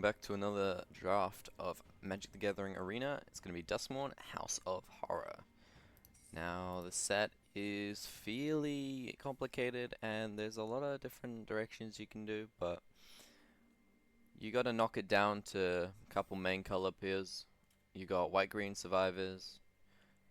back to another draft of Magic the Gathering Arena. It's going to be Duskmourn, House of Horror. Now, the set is fairly complicated, and there's a lot of different directions you can do, but you got to knock it down to a couple main color pairs. You got white-green survivors.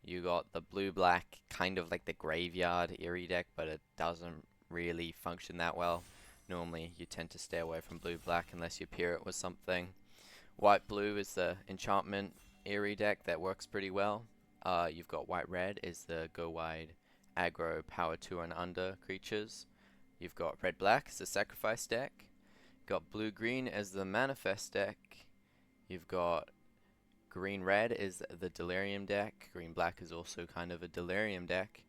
You got the blue-black, kind of like the graveyard eerie deck, but it doesn't really function that well. Normally, you tend to stay away from blue-black unless you pair it with something. White-blue is the enchantment eerie deck that works pretty well. You've got white-red is the go wide aggro power 2 and under creatures. You've got red-black as the sacrifice deck. You've got blue-green as the manifest deck. You've got green-red is the delirium deck. Green-black is also kind of a delirium deck.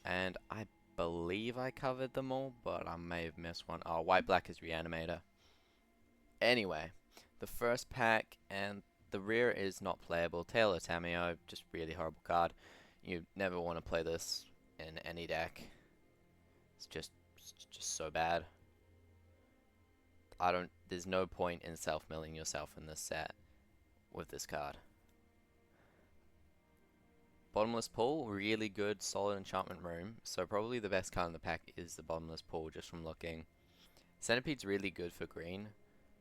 And I believe I covered them all, but I may have missed one. Oh, white-black is reanimator. Anyway, the first pack and the rear is not playable. Tail of Tameo, just really horrible card. You never want to play this in any deck. It's just so bad. There's no point in self-milling yourself in this set with this card. Bottomless Pool, really good, solid enchantment room. So probably the best card in the pack is the Bottomless Pool, just from looking. Centipede's really good for green.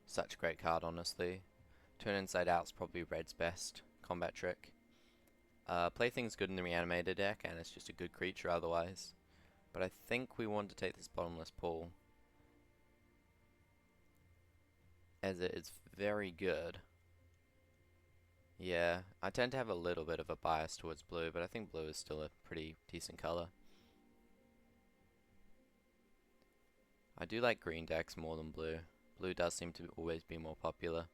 Such a great card, honestly. Turn Inside Out's probably red's best combat trick. Plaything's good in the Reanimator deck, and it's just a good creature otherwise. But I think we want to take this Bottomless Pool, as it is very good. Yeah, I tend to have a little bit of a bias towards blue, but I think blue is still a pretty decent color. I do like green decks more than blue. Blue does seem to always be more popular.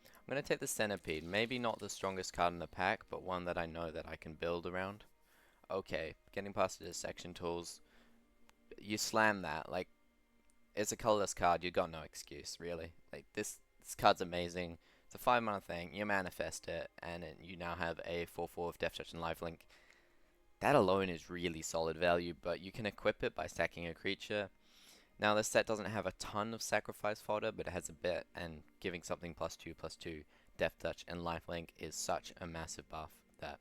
I'm going to take the Centipede. Maybe not the strongest card in the pack, but one that I know that I can build around. Okay, getting past the dissection tools. You slam that. Like, it's a colorless card. You got no excuse, really. Like, this card's amazing. It's a 5-mana thing. You manifest it, and you now have a 4/4 with Death Touch and Lifelink. That alone is really solid value, but you can equip it by stacking a creature. Now, this set doesn't have a ton of sacrifice fodder, but it has a bit, and giving something +2/+2, Death Touch, and Lifelink is such a massive buff that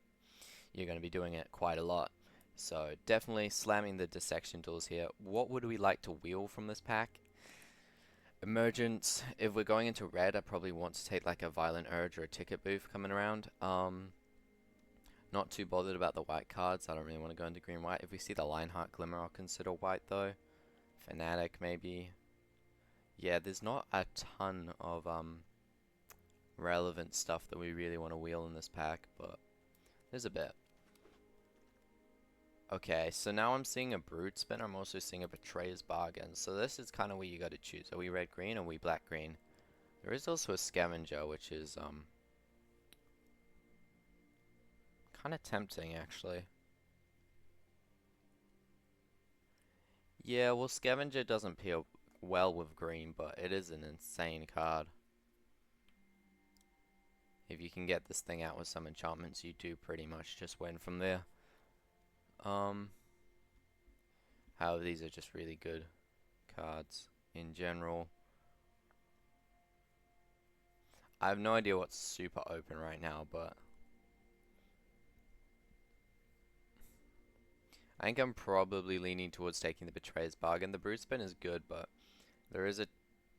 you're going to be doing it quite a lot. So, definitely slamming the dissection tools here. What would we like to wheel from this pack? Emergence. If we're going into red, I probably want to take like a Violent Urge or a Ticket Booth coming around. Not too bothered about the white cards. I don't really want to go into green-white. If we see the Lionheart Glimmer, I'll consider white though. Fanatic maybe. Yeah, there's not a ton of relevant stuff that we really want to wheel in this pack, but there's a bit. Okay, so now I'm seeing a Brood Spinner. I'm also seeing a Betrayer's Bargain. So this is kind of where you got to choose. Are we red-green or are we black-green? There is also a Scavenger, which is kind of tempting, actually. Yeah, well, Scavenger doesn't pair well with green, but it is an insane card. If you can get this thing out with some enchantments, you do pretty much just win from there. However, these are just really good cards in general. I have no idea what's super open right now, but I think I'm probably leaning towards taking the Betrayer's Bargain. The Brood Spin is good, but there is a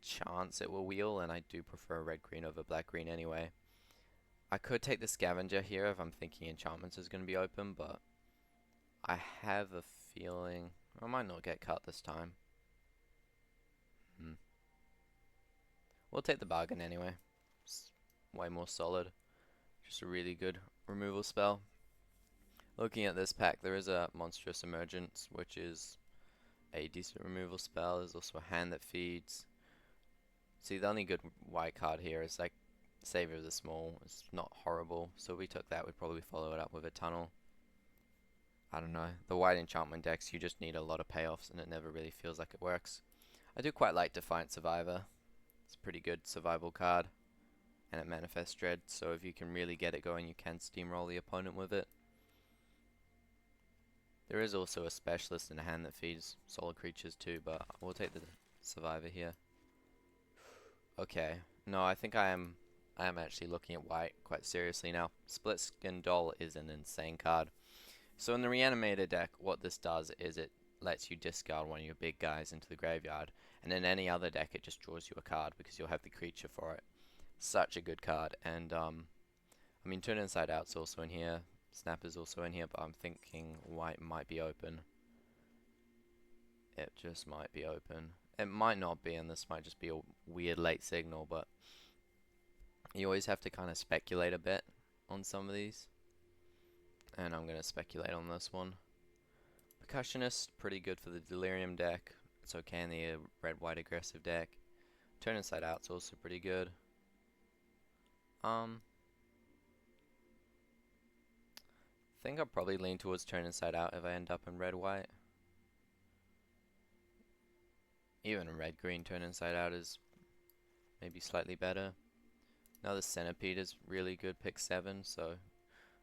chance it will wheel, and I do prefer red-green over black-green anyway. I could take the Scavenger here if I'm thinking enchantments is going to be open, but I have a feeling I might not get cut this time. We'll take the bargain anyway. It's way more solid. Just a really good removal spell. Looking at this pack, there is a Monstrous Emergence, which is a decent removal spell. There's also a Hand that feeds. See, the only good white card here is like Savior of the Small. It's not horrible, so if we took that, we'd probably follow it up with a Tunnel. I don't know. The white enchantment decks, you just need a lot of payoffs, and it never really feels like it works. I do quite like Defiant Survivor. It's a pretty good survival card, and it manifests Dread, so if you can really get it going, you can steamroll the opponent with it. There is also a specialist in a hand that feeds solid creatures too, but we'll take the survivor here. Okay. No, I think I am actually looking at white quite seriously now. Split Skin Doll is an insane card. So in the Reanimator deck, what this does is it lets you discard one of your big guys into the graveyard, and in any other deck it just draws you a card because you'll have the creature for it. Such a good card, and I mean Turn Inside Out's also in here, Snap is also in here, but I'm thinking white might be open. It just might be open. It might not be, and this might just be a weird late signal, but you always have to kind of speculate a bit on some of these. And I'm going to speculate on this one. Percussionist, pretty good for the Delirium deck. It's okay in the red-white aggressive deck. Turn Inside Out's also pretty good. I think I'll probably lean towards Turn Inside Out if I end up in red-white. Even in red-green, Turn Inside Out is maybe slightly better. Now the Centipede is really good, pick 7, so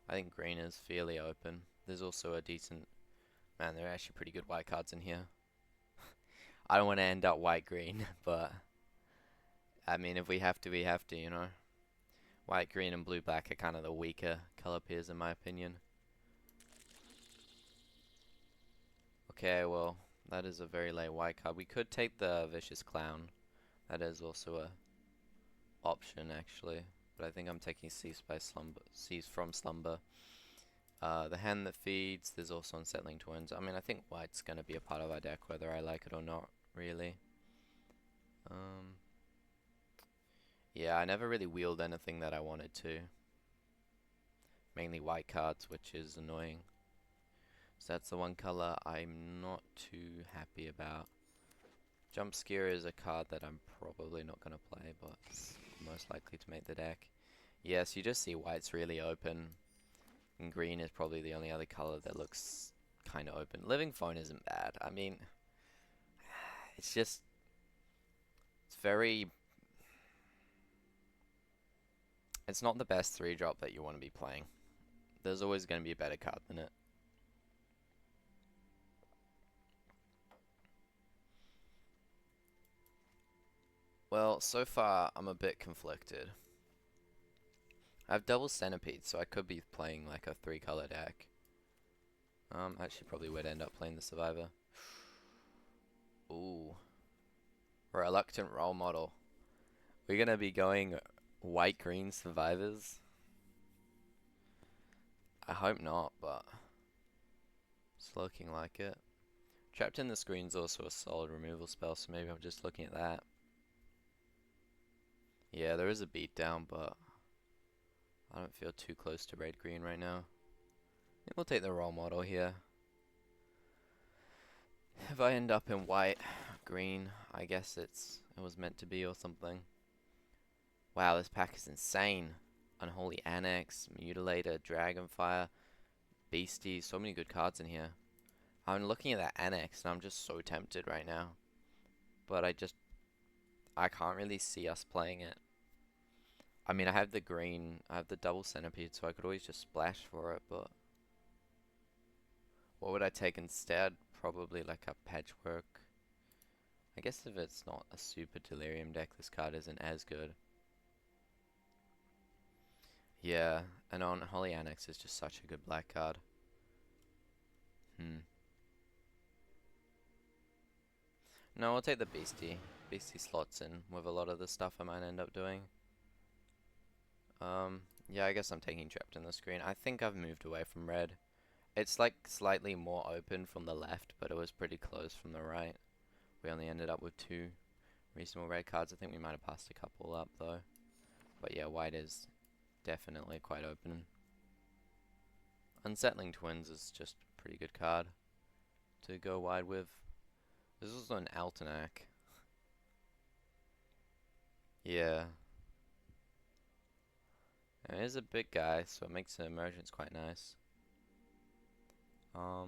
I think green is fairly open. There's also a decent... Man, there are actually pretty good white cards in here. I don't want to end up white-green, but... I mean, if we have to, we have to, you know. White, green, and blue-black are kind of the weaker color pairs, in my opinion. Okay, well, that is a very late white card. We could take the Vicious Clown. That is also a option, actually. But I think I'm taking Seize from Slumber. The Hand That Feeds, there's also Unsettling Twins. I mean, I think white's going to be a part of our deck, whether I like it or not, really. Yeah, I never really wheeled anything that I wanted to. Mainly white cards, which is annoying. So that's the one color I'm not too happy about. Jump Scare is a card that I'm probably not going to play, but it's most likely to make the deck. Yes, you just see white's really open. And green is probably the only other color that looks kind of open. Living Phone isn't bad. I mean, it's just... It's very... It's not the best 3-drop that you want to be playing. There's always going to be a better card than it. Well, so far, I'm a bit conflicted. I have double Centipede, so I could be playing like a 3-color deck. Actually probably would end up playing the Survivor. Ooh. Reluctant Role Model. We're gonna be going white-green Survivors? I hope not, but it's looking like it. Trapped in the Screen's also a solid removal spell, so maybe I'm just looking at that. Yeah, there is a beatdown, but I don't feel too close to red-green right now. I think we'll take the Role Model here. If I end up in white-green, I guess it was meant to be or something. Wow, this pack is insane. Unholy Annex, Mutilator, Dragonfire, Beastie, so many good cards in here. I'm looking at that Annex and I'm just so tempted right now. But I can't really see us playing it. I mean, I have the green, I have the double Centipede, so I could always just splash for it, but... What would I take instead? Probably like a Patchwork. I guess if it's not a super Delirium deck, this card isn't as good. Yeah, and Unholy Annex is just such a good black card. No, I'll take the Beastie. Beastie slots in with a lot of the stuff I might end up doing. Yeah, I guess I'm taking Trapped in the Screen. I think I've moved away from red. It's like slightly more open from the left, but it was pretty close from the right. We only ended up with 2 reasonable red cards. I think we might have passed a couple up though. But yeah, white is definitely quite open. Unsettling Twins is just a pretty good card to go wide with. There's also an Altenac. Yeah. And it is a big guy, so it makes the emergence quite nice. I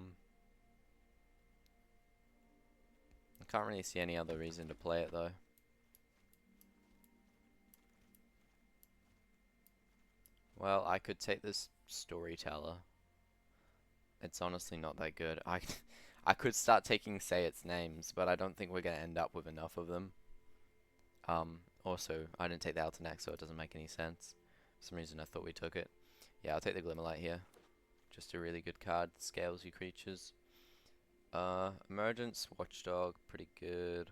can't really see any other reason to play it though. Well, I could take this Storyteller. It's honestly not that good. I could start taking Say Its names, but I don't think we're gonna end up with enough of them. Also, I didn't take the Altenac, so it doesn't make any sense. For some reason I thought we took it. Yeah, I'll take the Glimmerlight here. Just a really good card. Scales you creatures. Emergence, Watchdog, pretty good.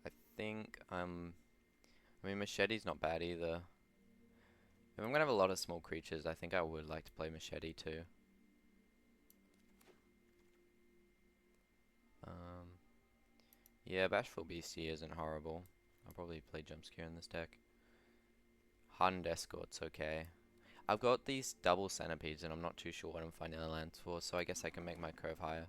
I think I mean, Machete's not bad either. If I'm gonna have a lot of small creatures, I think I would like to play Machete too. Yeah, Bashful Beastie isn't horrible. I'll probably play Jumpscare in this deck. Hardened Escort's okay. I've got these double centipedes and I'm not too sure what I'm finding the lands for, so I guess I can make my curve higher.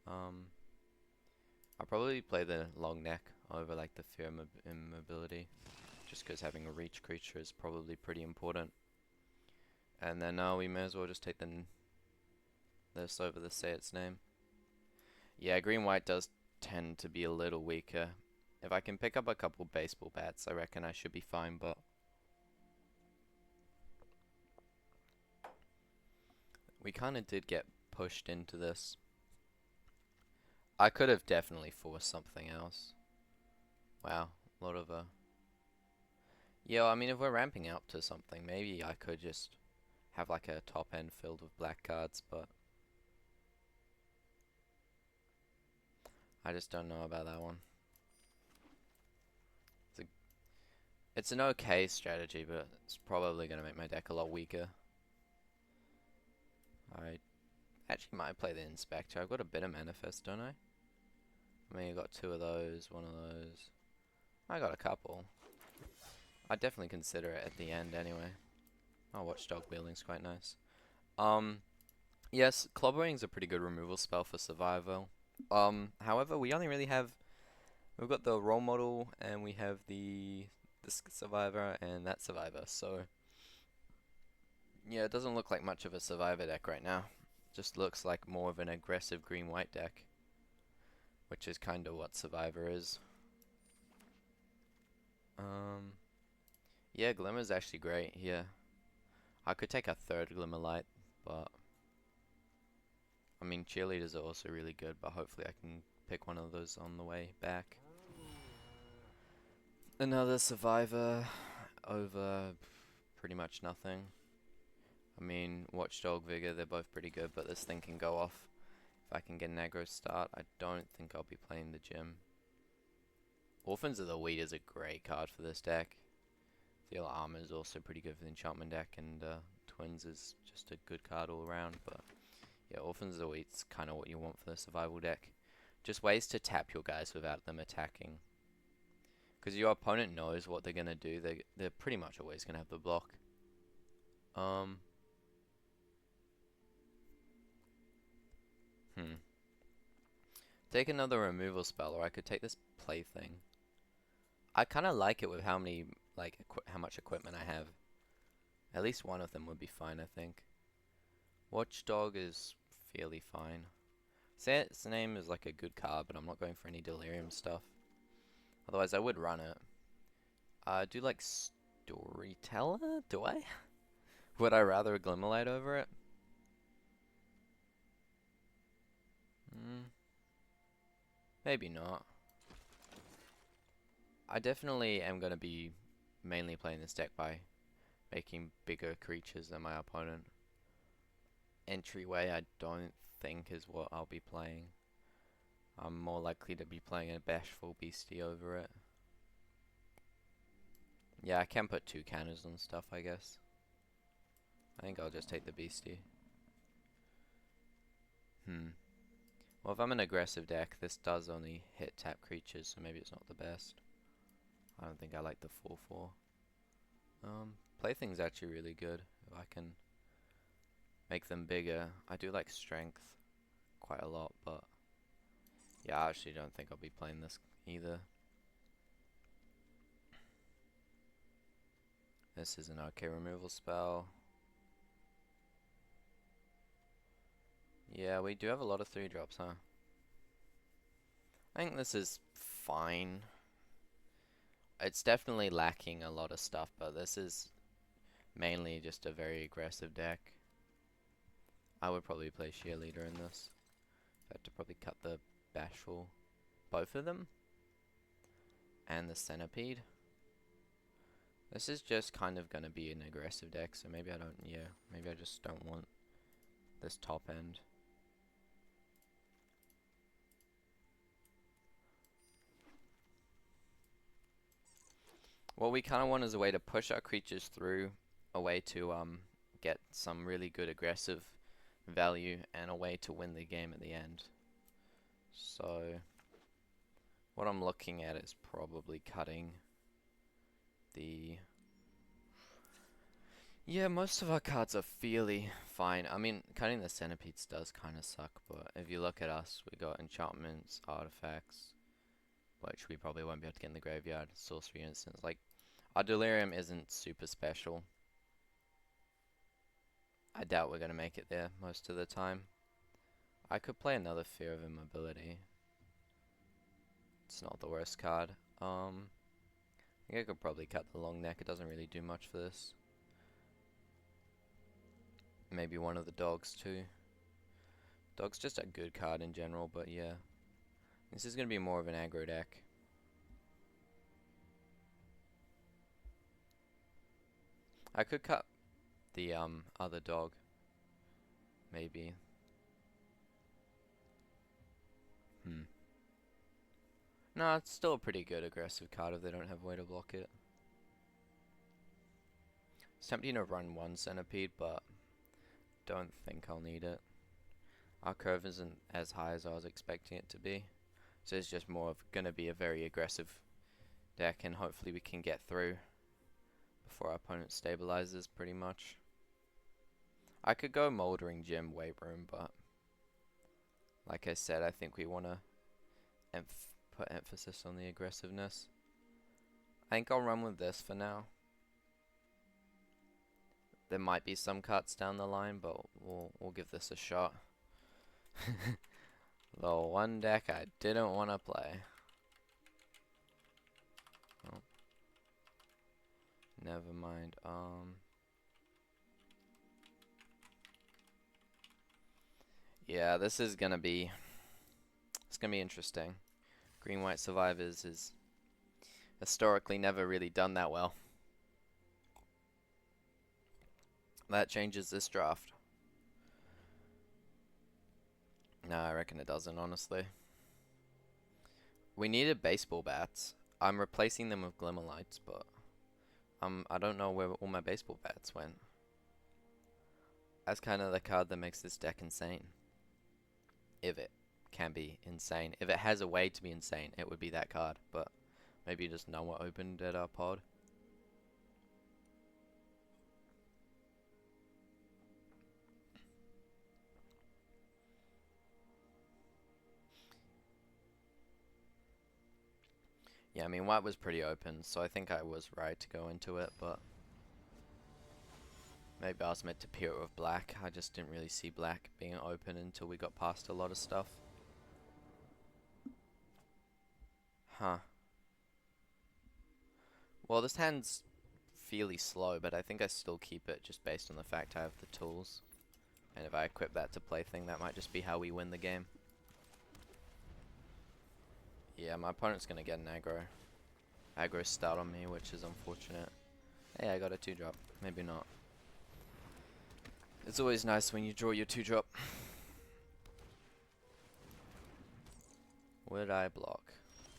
I'll probably play the long neck over like the fear immobility, just because having a reach creature is probably pretty important. And then we may as well just take this over the say its name. Yeah, green white does tend to be a little weaker. If I can pick up a couple baseball bats, I reckon I should be fine, but we kind of did get pushed into this. I could have definitely forced something else. Wow, a lot of yeah, I mean, if we're ramping up to something, maybe I could just have like a top end filled with black cards, but I just don't know about that one. It's an okay strategy, but it's probably going to make my deck a lot weaker. I actually might play the Inspector. I've got a bit of Manifest, don't I? I mean, I got 2 of those, 1 of those. I got a couple. I'd definitely consider it at the end anyway. Oh, Watchdog Wheeling's quite nice. Yes, Clobbering's a pretty good removal spell for Survival. However, we only really have... We've got the Role Model, and we have this Survivor, and that Survivor, so... Yeah, it doesn't look like much of a Survivor deck right now. Just looks like more of an aggressive green-white deck. Which is kind of what Survivor is. Yeah, Glimmer's actually great here. I could take a 3rd Glimmerlight, but... I mean, Cheerleaders are also really good, but hopefully I can pick one of those on the way back. Another Survivor over pretty much nothing. I mean, Watchdog, Vigor, they're both pretty good, but this thing can go off. If I can get an aggro start, I don't think I'll be playing the gym. Orphans of the Wheat is a great card for this deck. Feel Armor is also pretty good for the enchantment deck, and Twins is just a good card all around, but yeah, Orphans of the Wheat's kind of what you want for the survival deck. Just ways to tap your guys without them attacking. Because your opponent knows what they're going to do, they're pretty much always going to have the block. Take another removal spell, or I could take this Plaything. I kind of like it with how many, how much equipment I have. At least one of them would be fine, I think. Watchdog is fairly fine. Its name is like a good card, but I'm not going for any Delirium stuff. Otherwise, I would run it. I do like Storyteller? Do I? Would I rather a Glimmerlight over it? Maybe not. I definitely am going to be mainly playing this deck by making bigger creatures than my opponent. Entryway I don't think is what I'll be playing. I'm more likely to be playing a Bashful Beastie over it. Yeah, I can put 2 counters on stuff, I guess. I think I'll just take the Beastie. Well, if I'm an aggressive deck, this does only hit tap creatures, so maybe it's not the best. I don't think I like the 4/4. Plaything's actually really good. If I can make them bigger. I do like Strength quite a lot, but yeah, I actually don't think I'll be playing this either. This is an okay removal spell. Yeah, we do have a lot of 3-drops, huh? I think this is fine. It's definitely lacking a lot of stuff, but this is mainly just a very aggressive deck. I would probably play Cheerleader in this. I had to probably cut the Bashful. Both of them? and the Centipede. This is just kind of gonna be an aggressive deck, so maybe I don't, yeah, maybe I just don't want this top end. What we kind of want is a way to push our creatures through, a way to get some really good aggressive value, and a way to win the game at the end. So what I'm looking at is probably cutting the... Yeah, most of our cards are fairly fine. I mean, cutting the Centipedes does kind of suck, but if you look at us, we got enchantments, artifacts, which we probably won't be able to get in the graveyard, sorcery instants. Like, our Delirium isn't super special. I doubt we're going to make it there most of the time. I could play another Fear of Immobility. It's not the worst card. I think I could probably cut the long neck. It doesn't really do much for this. Maybe one of the dogs too. Dog's just a good card in general, but yeah. This is going to be more of an aggro deck. I could cut the other dog. Maybe. No, it's still a pretty good aggressive card if they don't have a way to block it. It's tempting to run one Centipede, but don't think I'll need it. Our curve isn't as high as I was expecting it to be. So it's just more of going to be a very aggressive deck, and hopefully we can get through before our opponent stabilizes pretty much. I could go Moldering Gem, Weight Room, but like I said, I think we want to put emphasis on the aggressiveness. I think I'll run with this for now. There might be some cuts down the line, but we'll give this a shot. The one deck I didn't want to play. Oh. Never mind. Yeah, this is gonna be... It's gonna be interesting. Green-White Survivors is historically never really done that well. That changes this draft. No, I reckon it doesn't, honestly. We needed baseball bats. I'm replacing them with Glimmerlights, but I don't know where all my baseball bats went. That's kind of the card that makes this deck insane. If it can be insane. If it has a way to be insane, it would be that card, but maybe just no one opened at our pod. Yeah, I mean, white was pretty open, so I think I was right to go into it, but maybe I was meant to pair it with black. I just didn't really see black being open until we got past a lot of stuff. Huh. Well, this hand's fairly slow, but I think I still keep it just based on the fact I have the tools. And if I equip that to Plaything, that might just be how we win the game. Yeah, my opponent's gonna get an aggro start on me, which is unfortunate. Hey, I got a 2-drop. Maybe not. It's always nice when you draw your 2-drop. Would I block?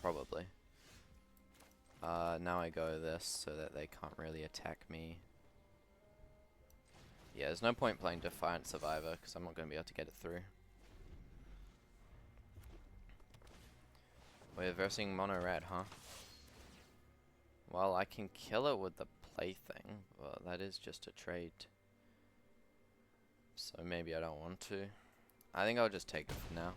Probably. Now I go this so that they can't really attack me. Yeah, there's no point playing Defiant Survivor because I'm not going to be able to get it through. We're versing mono red, huh? Well, I can kill it with the Plaything, but that is just a trade. So maybe I don't want to. I think I'll just take it for now.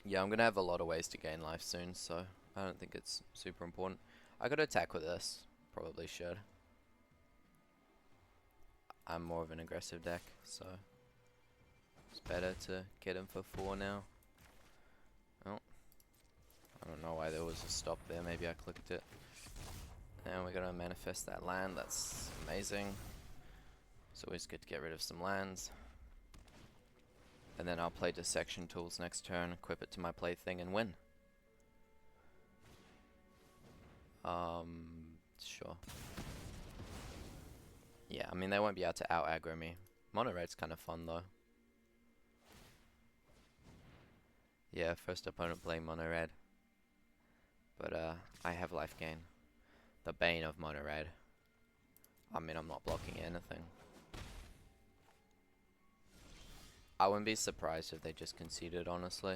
Yeah, I'm going to have a lot of ways to gain life soon, so I don't think it's super important. I could attack with this. Probably should. I'm more of an aggressive deck, so it's better to get him for 4 now. Oh. I don't know why there was a stop there. Maybe I clicked it. And we're going to manifest that land. That's amazing. It's always good to get rid of some lands. And then I'll play Dissection Tools next turn, equip it to my plaything, and win. Sure. Yeah, I mean, they won't be able to out-aggro me. Mono red's kind of fun, though. Yeah, first opponent playing mono red. But, I have life gain. The bane of mono red. I mean, I'm not blocking anything. I wouldn't be surprised if they just conceded, honestly.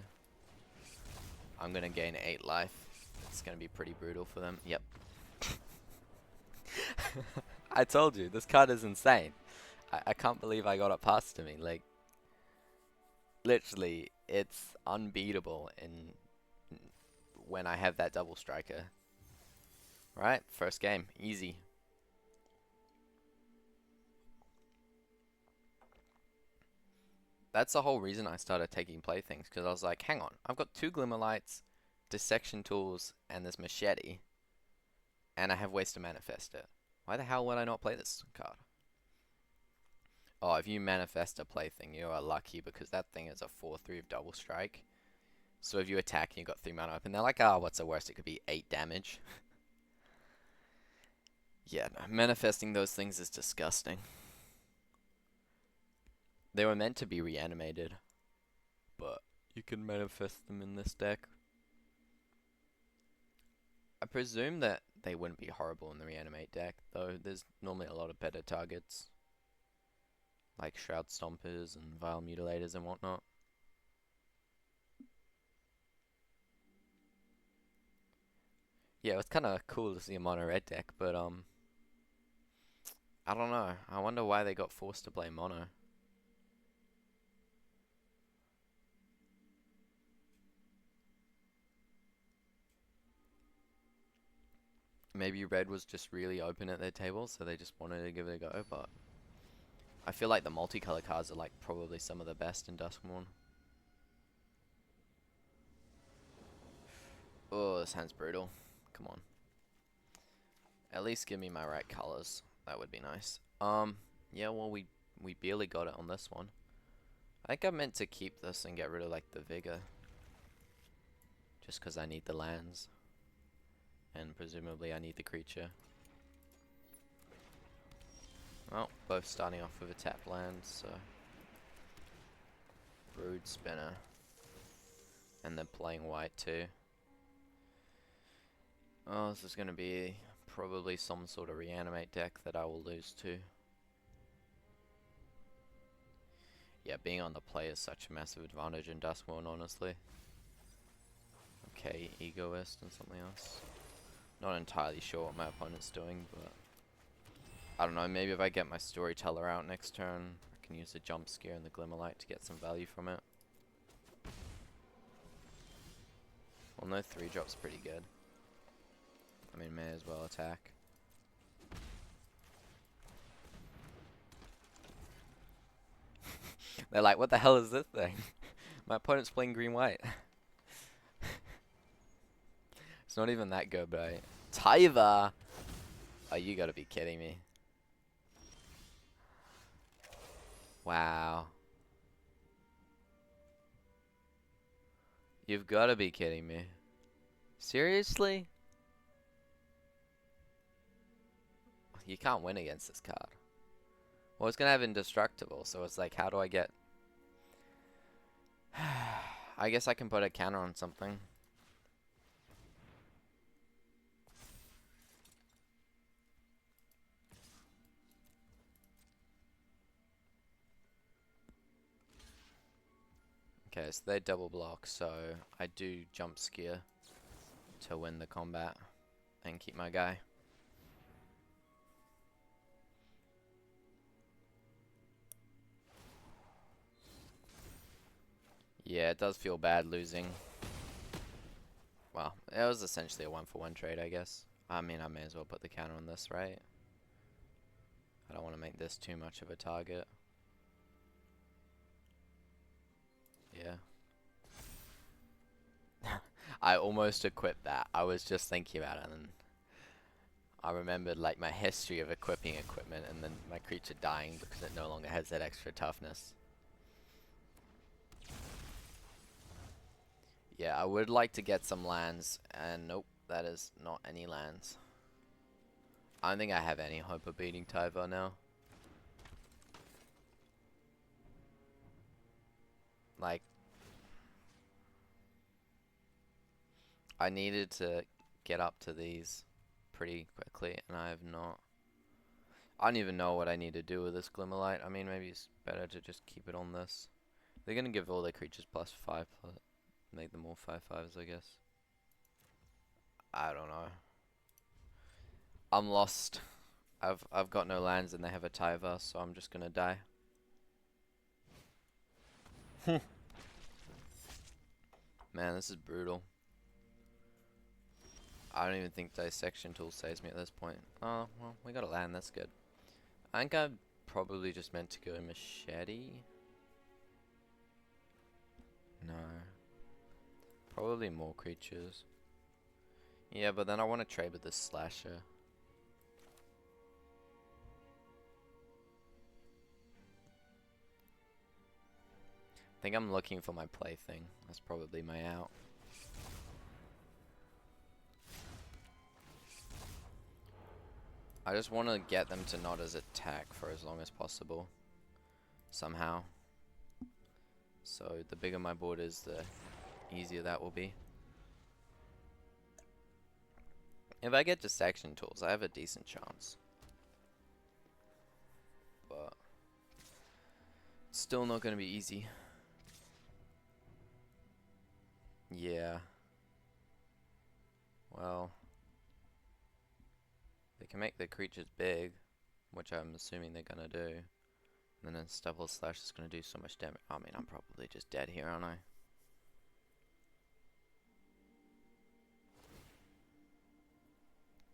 I'm gonna gain 8 life. It's gonna be pretty brutal for them. Yep. I told you, this card is insane. I can't believe I got it passed to me. Like, literally, it's unbeatable in when I have that double striker. Right, first game, easy. That's the whole reason I started taking playthings, because I was like, hang on, I've got 2 Glimmer Lights, Dissection Tools, and this Machete, and I have ways to manifest it. Why the hell would I not play this card? Oh, if you manifest a plaything, you are lucky, because that thing is a 4/3 of double strike. So if you attack and you got 3 mana up, and they're like, oh, what's the worst? It could be 8 damage. Yeah, no, manifesting those things is disgusting. They were meant to be reanimated, but you can manifest them in this deck. I presume that they wouldn't be horrible in the reanimate deck, though there's normally a lot of better targets, like Shroud Stompers and Vile Mutilators and whatnot. Yeah, it's kind of cool to see a mono red deck, but I don't know. I wonder why they got forced to play mono. Maybe red was just really open at their table, so they just wanted to give it a go, but I feel like the multicolor cards are like probably some of the best in Duskmourn. Oh, this hand's brutal. Come on. At least give me my right colors. That would be nice. Yeah, well, we barely got it on this one. I think I meant to keep this and get rid of, like, the Vigor. Just because I need the lands. And presumably I need the creature. Well, both starting off with a tap land, so... Brood Spinner. And they're playing white, too. Oh, this is going to be probably some sort of reanimate deck that I will lose to. Yeah, being on the play is such a massive advantage in Duskmourn, honestly. Okay, Egoist and something else. Not entirely sure what my opponent's doing, but... I don't know, maybe if I get my Storyteller out next turn, I can use the Jump Scare and the Glimmerlight to get some value from it. Well, no 3-drop's pretty good. I mean, may as well attack. They're like, what the hell is this thing? My opponent's playing green-white. It's not even that good, but Taiva! Oh, you gotta be kidding me. Wow. You've gotta be kidding me. Seriously? You can't win against this card. Well, it's gonna have Indestructible, so it's like, how do I get... I guess I can put a counter on something. Okay, so they double block, so I do Jump Scare to win the combat and keep my guy. Yeah, it does feel bad losing. Well, it was essentially a 1-for-1 trade, I guess. I mean, I may as well put the counter on this, right? I don't want to make this too much of a target. Yeah. I almost equipped that. I was just thinking about it, and I remembered like my history of equipping equipment and then my creature dying because it no longer has that extra toughness. Yeah, I would like to get some lands, and nope, that is not any lands. I don't think I have any hope of beating Tyvar now. Like, I needed to get up to these pretty quickly, and I have not. I don't even know what I need to do with this Glimmerlight. I mean, maybe it's better to just keep it on this. They're gonna give all their creatures +5, make them all 5/5s, I guess. I don't know. I'm lost. I've got no lands and they have a Tyvar, so I'm just gonna die. Man, this is brutal. I don't even think Dissection Tool saves me at this point. Oh, well, we got a land, that's good. I think I probably just meant to go Machete. No. Probably more creatures. Yeah, but then I want to trade with this Slasher. I think I'm looking for my plaything. That's probably my out. I just want to get them to not as attack for as long as possible. Somehow. So the bigger my board is, the easier that will be. If I get Dissection Tools, I have a decent chance. But it's still not going to be easy. Yeah. Well, they can make their creatures big, which I'm assuming they're gonna do. And then Stubble Slash is gonna do so much damage. I mean, I'm probably just dead here, aren't I?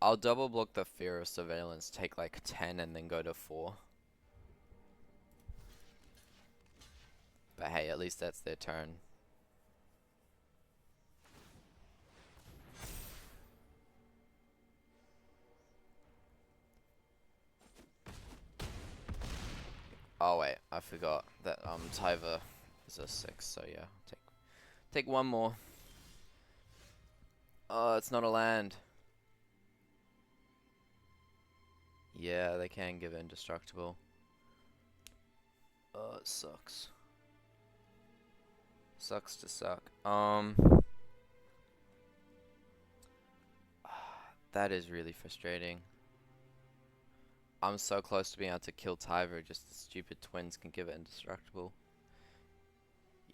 I'll double block the Fear of Surveillance, take like 10 and then go to 4. But hey, at least that's their turn. Oh wait, I forgot that Tyvar is a 6, so yeah, take one more. Oh, it's not a land. Yeah, they can give Indestructible. Oh, it sucks. Sucks to suck. That is really frustrating. I'm so close to being able to kill Tyvar, just the stupid twins can give it Indestructible.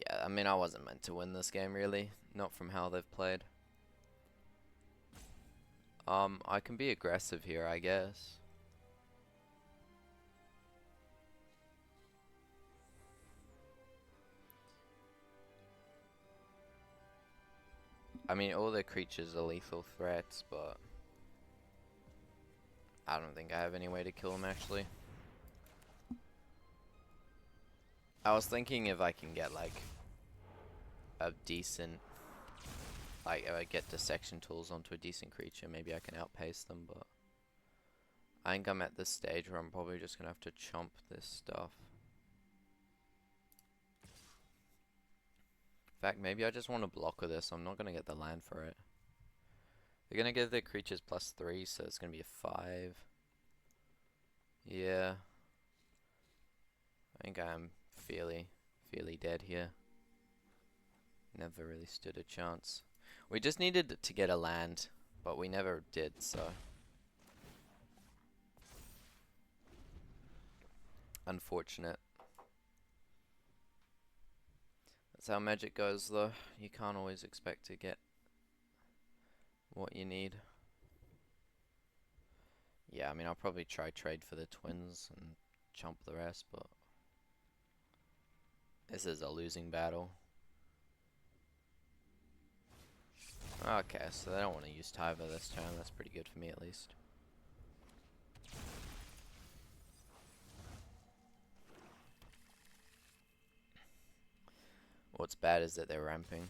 Yeah, I mean, I wasn't meant to win this game, really. Not from how they've played. I can be aggressive here, I guess. I mean, all their creatures are lethal threats, but I don't think I have any way to kill them, actually. I was thinking if I can get, like, a decent... Like, if I get Dissection Tools onto a decent creature, maybe I can outpace them, but... I think I'm at this stage where I'm probably just gonna have to chomp this stuff. In fact, maybe I just want to block with this. I'm not gonna get the land for it. They're gonna give their creatures +3, so it's gonna be a 5. Yeah. I think I'm fairly dead here. Never really stood a chance. We just needed to get a land, but we never did, so... Unfortunate. That's how Magic goes, though. You can't always expect to get what you need. Yeah, I mean, I'll probably try trade for the twins and chomp the rest, but... This is a losing battle. Okay, so they don't want to use Tyvar this turn. That's pretty good for me, at least. What's bad is that they're ramping.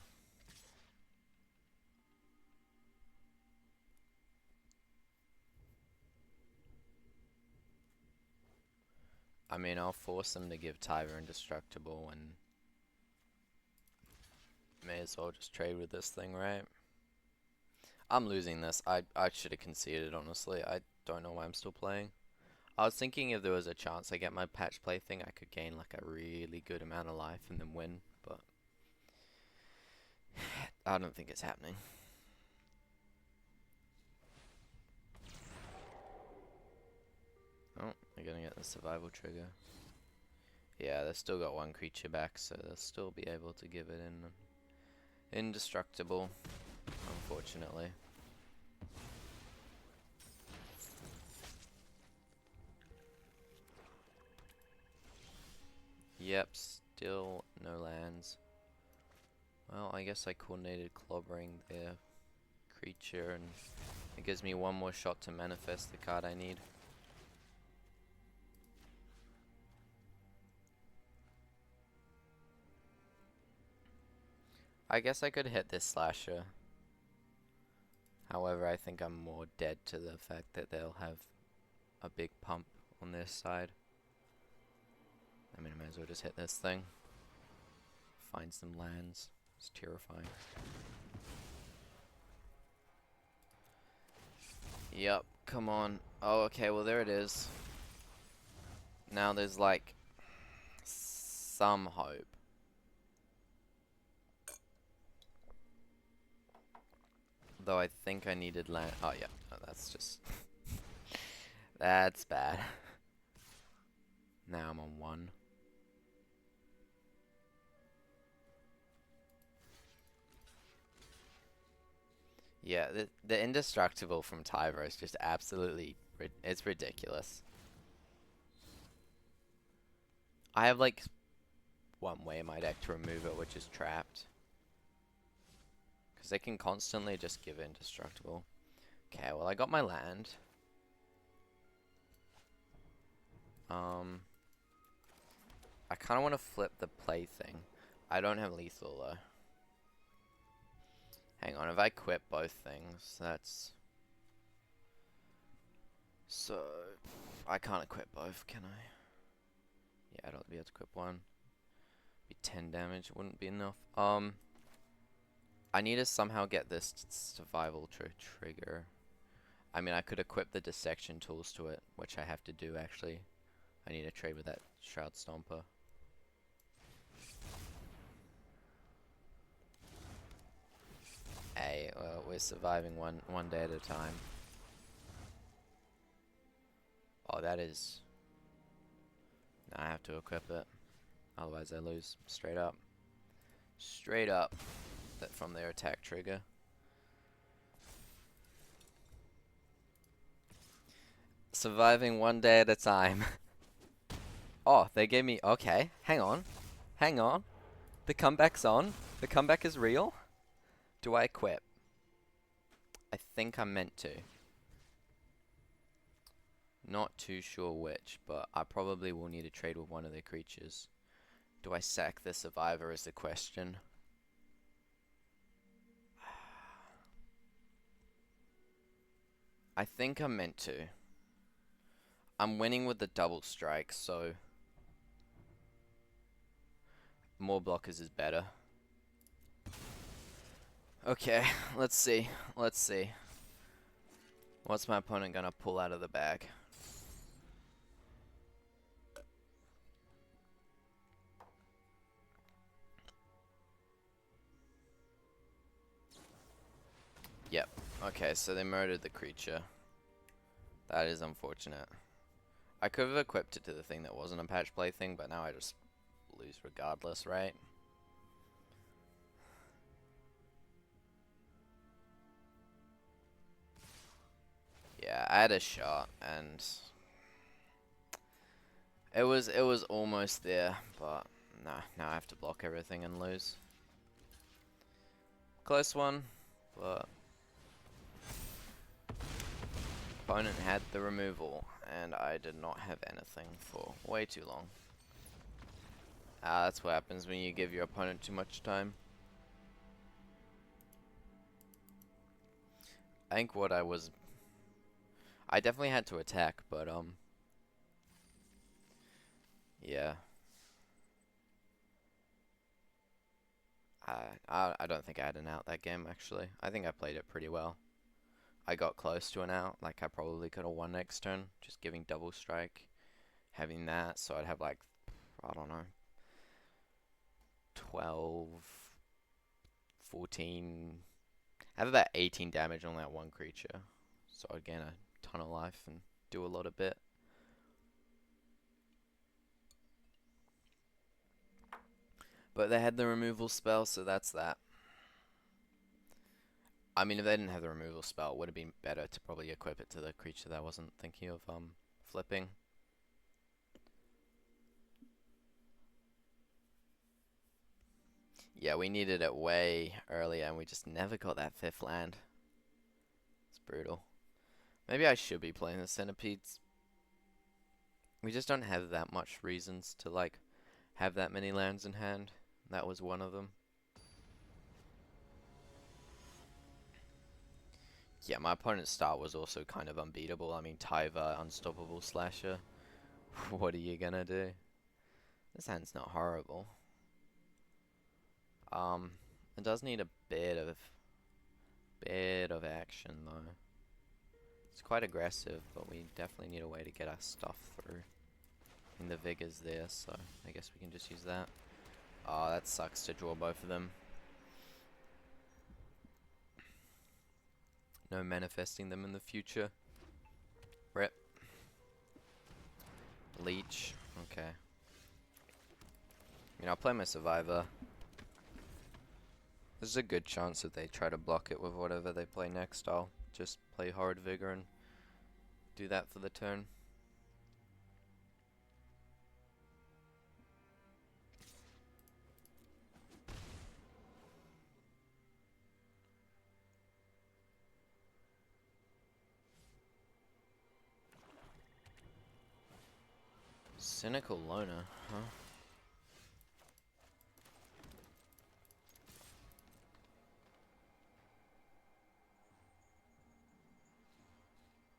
I mean, I'll force them to give Tyvar Indestructible and... May as well just trade with this thing, right? I'm losing this. I should have conceded, honestly. I don't know why I'm still playing. I was thinking if there was a chance I get my patch play thing, I could gain like a really good amount of life and then win, but I don't think it's happening. Oh, they're gonna get the survival trigger. Yeah, they've still got one creature back, so they'll still be able to give it indestructible, unfortunately. Yep, still no lands. Well, I guess I coordinated clobbering their creature, and it gives me one more shot to manifest the card I need. I guess I could hit this slasher. However, I think I'm more dead to the fact that they'll have a big pump on their side. I mean, I might as well just hit this thing. Find some lands. It's terrifying. Yep, come on. Oh, okay, well there it is. Now there's like some hope. Though I think I needed land. Oh yeah, no, that's just that's bad. Now I'm on 1. Yeah, the indestructible from Tyver is just absolutely it's ridiculous. I have like one way in my deck to remove it, which is trapped. Because they can constantly just give indestructible. Okay, well I got my land. I kind of want to flip the plaything. I don't have lethal though. Hang on, if I quit both things, that's... So, I can't equip both, can I? Yeah, I don't be able to equip one. Be 10 damage, wouldn't be enough. I need to somehow get this survival trigger. I mean, I could equip the dissection tools to it, which I have to do actually. I need to trade with that Shroud Stomper. Hey, well, we're surviving one day at a time. Oh, that is... I have to equip it. Otherwise I lose. Straight up. Straight up. That from their attack trigger. Surviving one day at a time. Oh, they gave me... Okay, hang on. Hang on. The comeback's on. The comeback is real. Do I equip? I think I'm meant to. Not too sure which, but I probably will need to trade with one of their creatures. Do I sack the survivor is the question. I think I'm meant to. I'm winning with the double strike, so more blockers is better. Okay, let's see. Let's see. What's my opponent gonna pull out of the bag? Yep. Okay, so they murdered the creature. That is unfortunate. I could have equipped it to the thing that wasn't a patch play thing, but now I just lose regardless, right? Yeah, I had a shot, and it was almost there, but nah, now I have to block everything and lose. Close one, but opponent had the removal, and I did not have anything for way too long. That's what happens when you give your opponent too much time. I think what I definitely had to attack, but yeah. I don't think I had an out that game, actually. I think I played it pretty well. I got close to an out. Like, I probably could have won next turn, just giving double strike, having that, so I'd have, like, I don't know, 12, 14, I have about 18 damage on that one creature. So I'd gain a ton of life and do a lot of bit. But they had the removal spell, so that's that. I mean, if they didn't have the removal spell, it would have been better to probably equip it to the creature that I wasn't thinking of flipping. Yeah, we needed it way earlier, and we just never got that 5th land. It's brutal. Maybe I should be playing the centipedes. We just don't have that much reasons to, like, have that many lands in hand. That was one of them. Yeah, my opponent's start was also kind of unbeatable. I mean, Tyva, Unstoppable Slasher. What are you gonna do? This hand's not horrible. It does need a bit of action though. It's quite aggressive, but we definitely need a way to get our stuff through. And the vigor's there, so I guess we can just use that. Oh, that sucks to draw both of them. No manifesting them in the future. Rip. Leech. Okay. I mean, I'll play my Survivor. There's a good chance that they try to block it with whatever they play next. I'll just play Horrid Vigor and do that for the turn. Cynical Loner, huh?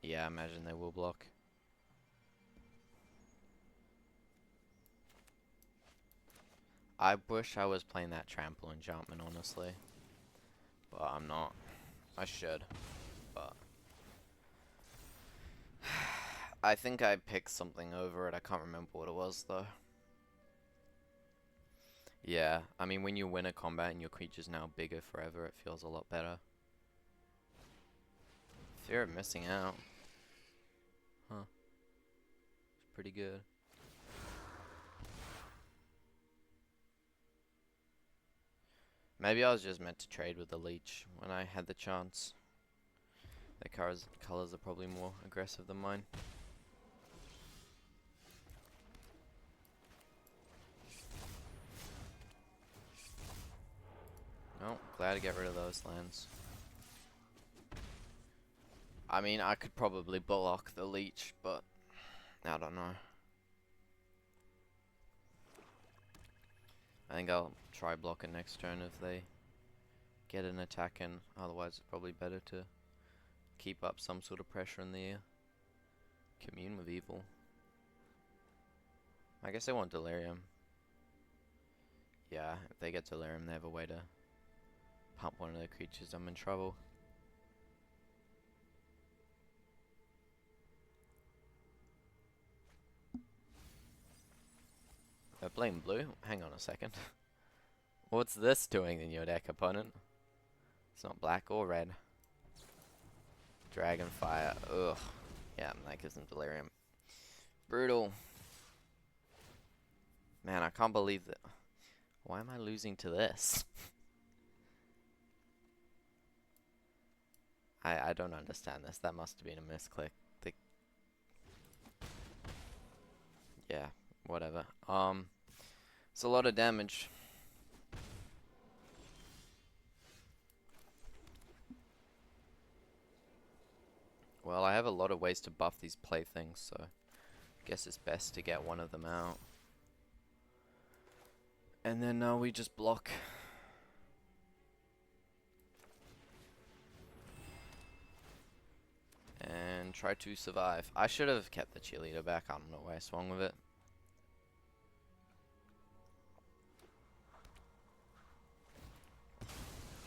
Yeah, I imagine they will block. I wish I was playing that Trample Enchantment, honestly. But I'm not. I should. But I think I picked something over it. I can't remember what it was, though. Yeah, I mean, when you win a combat and your creature's now bigger forever, it feels a lot better. Fear of missing out. Huh. It's pretty good. Maybe I was just meant to trade with the Leech when I had the chance. Their colors are probably more aggressive than mine. Oh, glad to get rid of those lands. I mean, I could probably block the Leech, but I don't know. I think I'll try blocking next turn if they get an attack in. Otherwise, it's probably better to keep up some sort of pressure in the air. Commune with Evil. I guess they want Delirium. Yeah, if they get Delirium, they have a way to pump one of their creatures. I'm in trouble. They're playing blue? Hang on a second. What's this doing in your deck, opponent? It's not black or red. Dragonfire. Ugh. Yeah, that gives them Delirium. Brutal. Man, I can't believe that. Why am I losing to this? I don't understand this. That must have been a misclick. Yeah, whatever. It's a lot of damage. Well, I have a lot of ways to buff these playthings, so I guess it's best to get one of them out. And then we just block. And try to survive. I should have kept the cheerleader back. I don't know why I swung with it.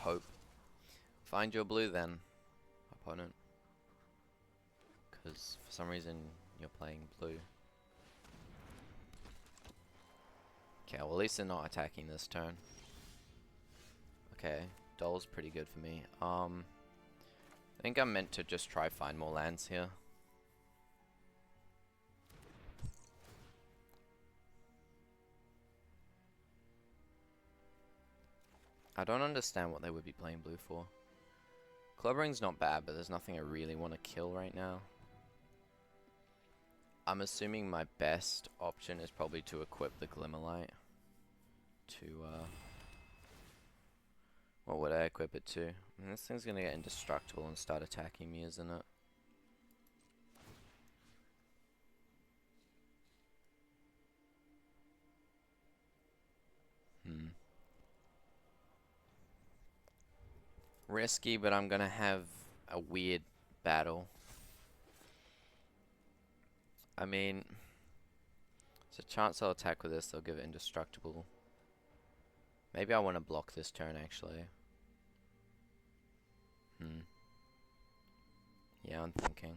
hope. Find your blue then, opponent. Because for some reason you're playing blue. Okay, well at least they're not attacking this turn. Okay, Doll's pretty good for me. I think I'm meant to just try find more lands here. I don't understand what they would be playing blue for. Clobbering's not bad, but there's nothing I really want to kill right now. I'm assuming my best option is probably to equip the Glimmerlight. What would I equip it to? I mean, this thing's gonna get indestructible and start attacking me, isn't it? Risky, but I'm gonna have a weird battle. I mean, there's a chance I'll attack with this, they'll give it indestructible. Maybe I want to block this turn, actually. Yeah, I'm thinking.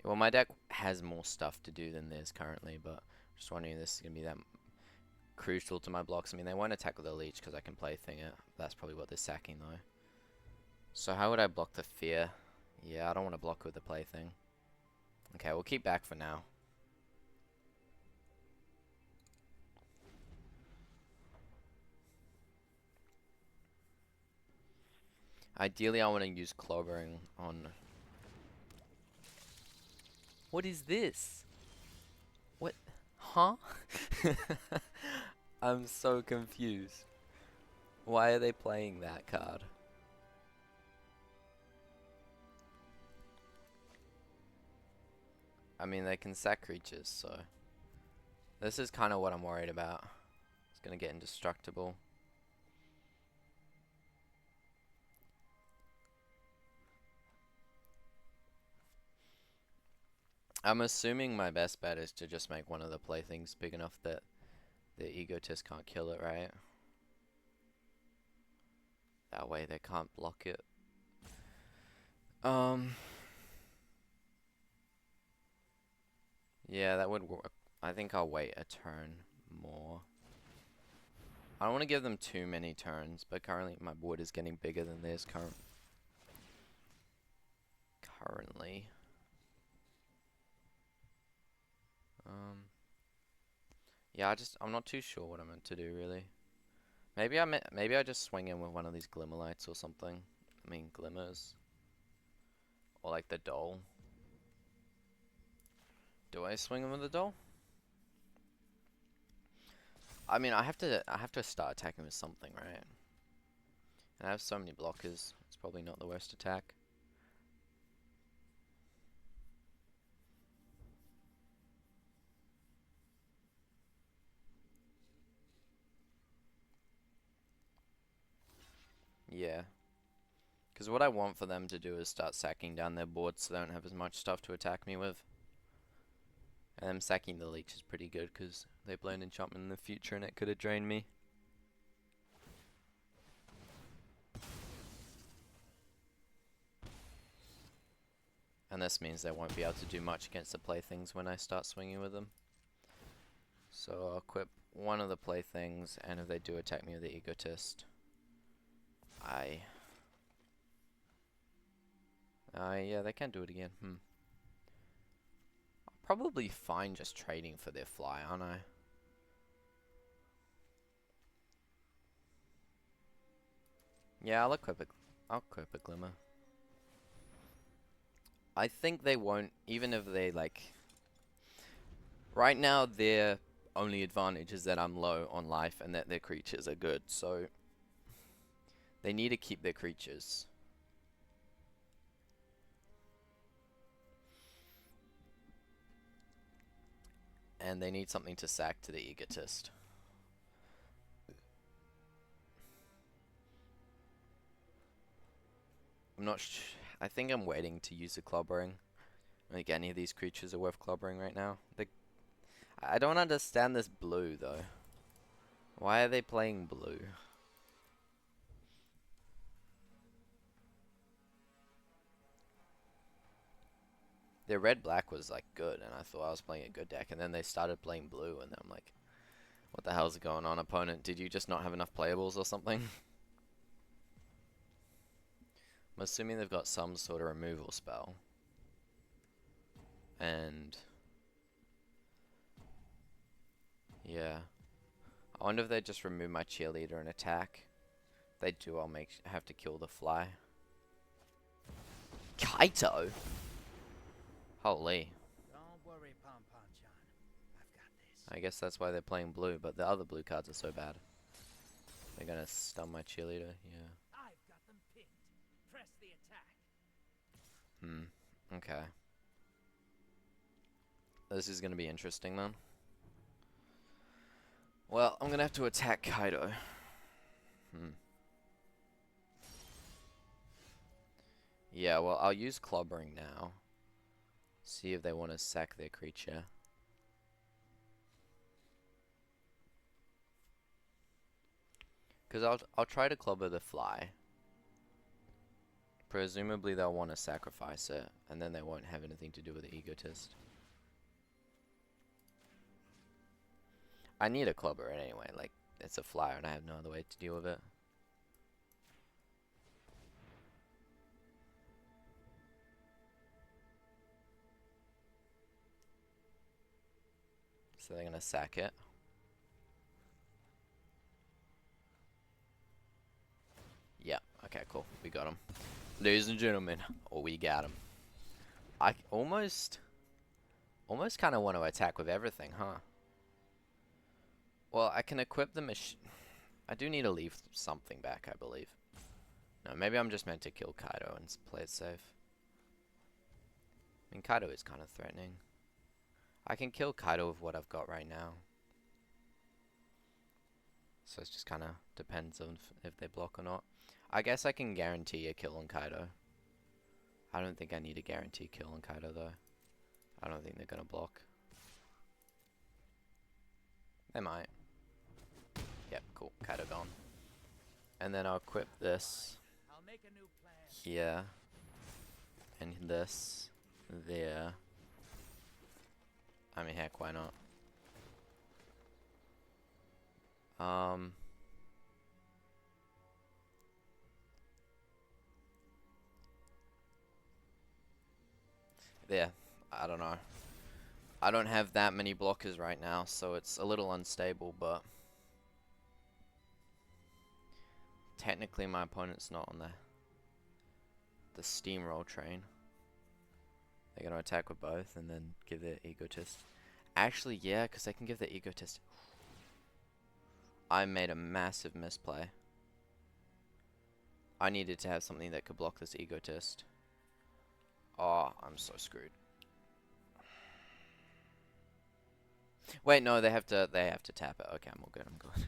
Well, my deck has more stuff to do than this currently, but I'm just wondering if this is going to be that crucial to my blocks. I mean, they won't attack with a leech because I can plaything it. That's probably what they're sacking, though. So how would I block the fear? Yeah, I don't want to block with the plaything. Okay, we'll keep back for now. Ideally, I want to use clobbering on... What is this? What? Huh? I'm so confused. Why are they playing that card? I mean, they can sack creatures, so... This is kind of what I'm worried about. It's gonna get indestructible. I'm assuming my best bet is to just make one of the playthings big enough that the egotist can't kill it, right? That way they can't block it. Yeah, that would work. I think I'll wait a turn more. I don't want to give them too many turns, but currently my board is getting bigger than theirs currently. Yeah, I'm not too sure what I'm meant to do really. Maybe I just swing in with one of these Glimmerlights or something. I mean glimmers. Or like the doll. Do I swing in with the doll? I mean, I have to start attacking with something, right? And I have so many blockers. It's probably not the worst attack. Yeah. Because what I want for them to do is start sacking down their board so they don't have as much stuff to attack me with. And them sacking the leech is pretty good because they play an enchantment in the future and it could have drained me. And this means they won't be able to do much against the playthings when I start swinging with them. So I'll equip one of the playthings, and if they do attack me with the egotist, yeah, they can do it again. I'll probably fine just trading for their fly, aren't I? Yeah, I'll equip a glimmer. I think they won't, even if they like... Right now, their only advantage is that I'm low on life and that their creatures are good, so... They need to keep their creatures. And they need something to sack to the egotist. I think I'm waiting to use the clobbering. I think any of these creatures are worth clobbering right now. I don't understand this blue, though. Why are they playing blue? Their red-black was, like, good, and I thought I was playing a good deck, and then they started playing blue, and I'm like, what the hell's going on, opponent? Did you just not have enough playables or something? I'm assuming they've got some sort of removal spell. And... yeah. I wonder if they just remove my cheerleader and attack. If they do, I'll have to kill the fly. Kaito? Holy. Don't worry, Pom-Pom-Chan. I've got this. I guess that's why they're playing blue, but the other blue cards are so bad. They're gonna stun my cheerleader, yeah. I've got them pinned. Press the attack. Okay. This is gonna be interesting then. Well, I'm gonna have to attack Kaido. Yeah, well, I'll use Clobbering now. See if they want to sack their creature. Because I'll try to clobber the fly. Presumably they'll want to sacrifice it, and then they won't have anything to do with the Egotist. I need a clobber anyway, like, it's a flyer and I have no other way to deal with it. So they're gonna sack it. Yeah, okay, cool. We got him. Ladies and gentlemen, we got him. I almost kind of want to attack with everything, huh? Well, I can equip the machine. I do need to leave something back, I believe. No, maybe I'm just meant to kill Kaido and play it safe. I mean, Kaido is kind of threatening. I can kill Kaido with what I've got right now. So it just kind of depends on if they block or not. I guess I can guarantee a kill on Kaido. I don't think I need a guarantee kill on Kaido though. I don't think they're gonna block. They might. Yep, cool. Kaido gone. And then I'll equip this here. And this there. I mean, heck, why not? Yeah, I don't know. I don't have that many blockers right now, so it's a little unstable, but technically my opponent's not on the steamroll train. They're gonna attack with both and then give their Egotist. Actually, yeah, because they can give their Egotist. I made a massive misplay. I needed to have something that could block this Egotist. Oh, I'm so screwed. Wait, no, they have to tap it. Okay, I'm all good. I'm good.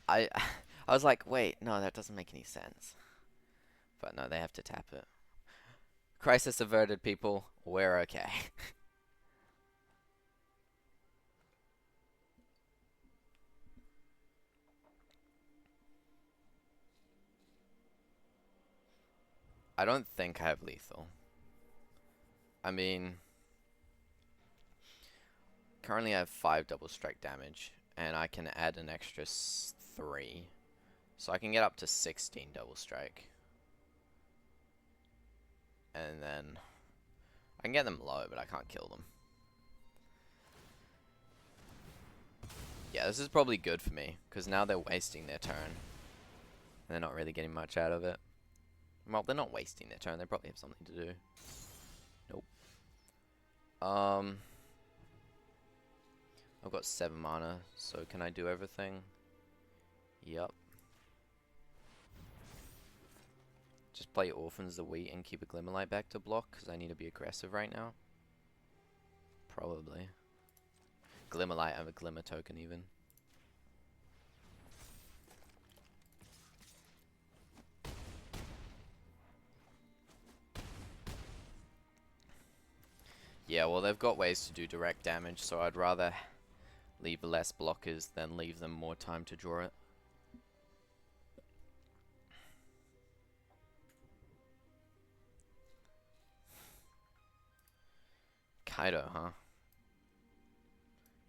I was like, wait, no, that doesn't make any sense. But no, they have to tap it. Crisis averted, people. We're okay. I don't think I have lethal. I mean, currently I have 5 double strike damage, and I can add an extra 3. So I can get up to 16 double strike. And then I can get them low, but I can't kill them. Yeah, this is probably good for me, because now they're wasting their turn. And they're not really getting much out of it. Well, they're not wasting their turn, they probably have something to do. Nope. I've got 7 mana, so can I do everything? Yep. Just play Orphans the Wheat and keep a Glimmerlight back to block, because I need to be aggressive right now. Probably. Glimmerlight, I have a Glimmer token even. Yeah, well, they've got ways to do direct damage, so I'd rather leave less blockers than leave them more time to draw it. Kaido, huh?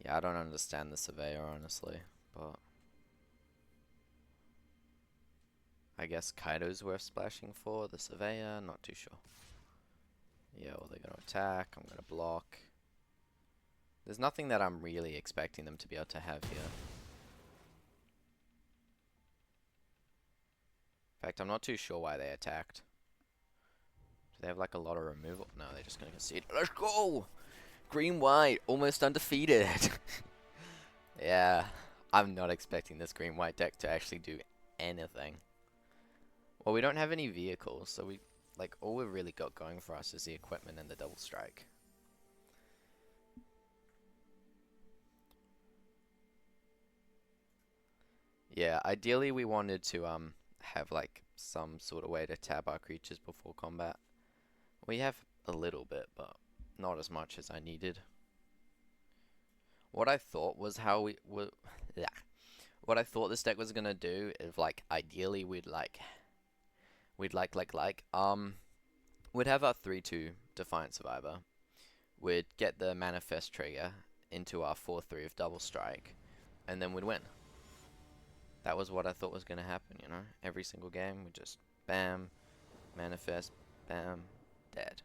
Yeah, I don't understand the Surveyor, honestly, but I guess Kaido's worth splashing for. The Surveyor, not too sure. Yeah, well, they're gonna attack, I'm gonna block. There's nothing that I'm really expecting them to be able to have here. In fact, I'm not too sure why they attacked. Do they have like a lot of removal? No, they're just gonna concede. Let's go! Green-white, almost undefeated. Yeah, I'm not expecting this green-white deck to actually do anything. Well, we don't have any vehicles, so all we've really got going for us is the equipment and the double strike. Yeah, ideally we wanted to have like some sort of way to tap our creatures before combat. We have a little bit, but not as much as I needed. What I thought was how we were. Yeah. What I thought this deck was gonna do is like ideally we'd have our 3/2 Defiant Survivor. We'd get the Manifest trigger into our 4/3 of Double Strike, and then we'd win. That was what I thought was gonna happen, you know? Every single game, we just bam, Manifest, bam, dead.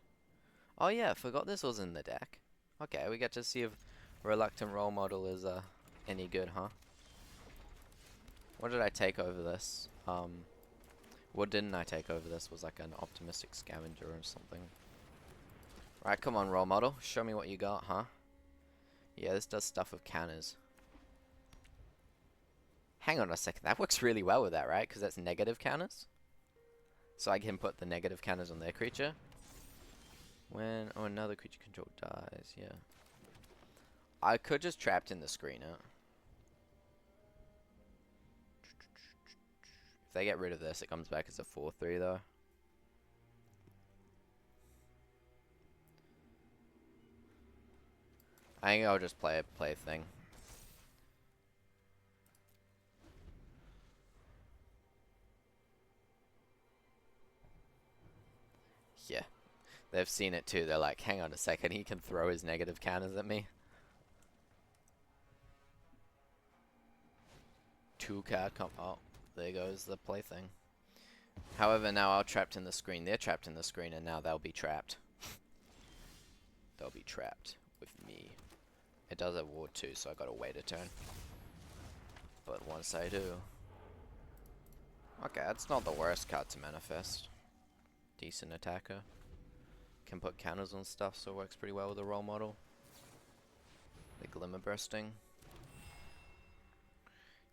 Oh yeah, forgot this was in the deck. Okay, we get to see if Reluctant Role Model is any good, huh? What did I take over this? What didn't I take over this was like an Optimistic Scavenger or something. Right, come on, Role Model. Show me what you got, huh? Yeah, this does stuff with counters. Hang on a second, that works really well with that, right? Because that's negative counters. So I can put the negative counters on their creature. When another creature control dies, yeah. I could just Trapped in the Screener. If they get rid of this, it comes back as a 4/3 though. I think I'll just play a Plaything. Yeah. They've seen it too. They're like, hang on a second, he can throw his negative counters at me. 2-card comp. Oh, there goes the Plaything. However, now I'm trapped in the screen. They're trapped in the screen, and now they'll be trapped. They'll be trapped with me. It does have ward too, so I gotta wait a turn. But once I do. Okay, that's not the worst card to manifest. Decent attacker. Can put counters on stuff, so it works pretty well with the Role Model. The Glimmer Bursting.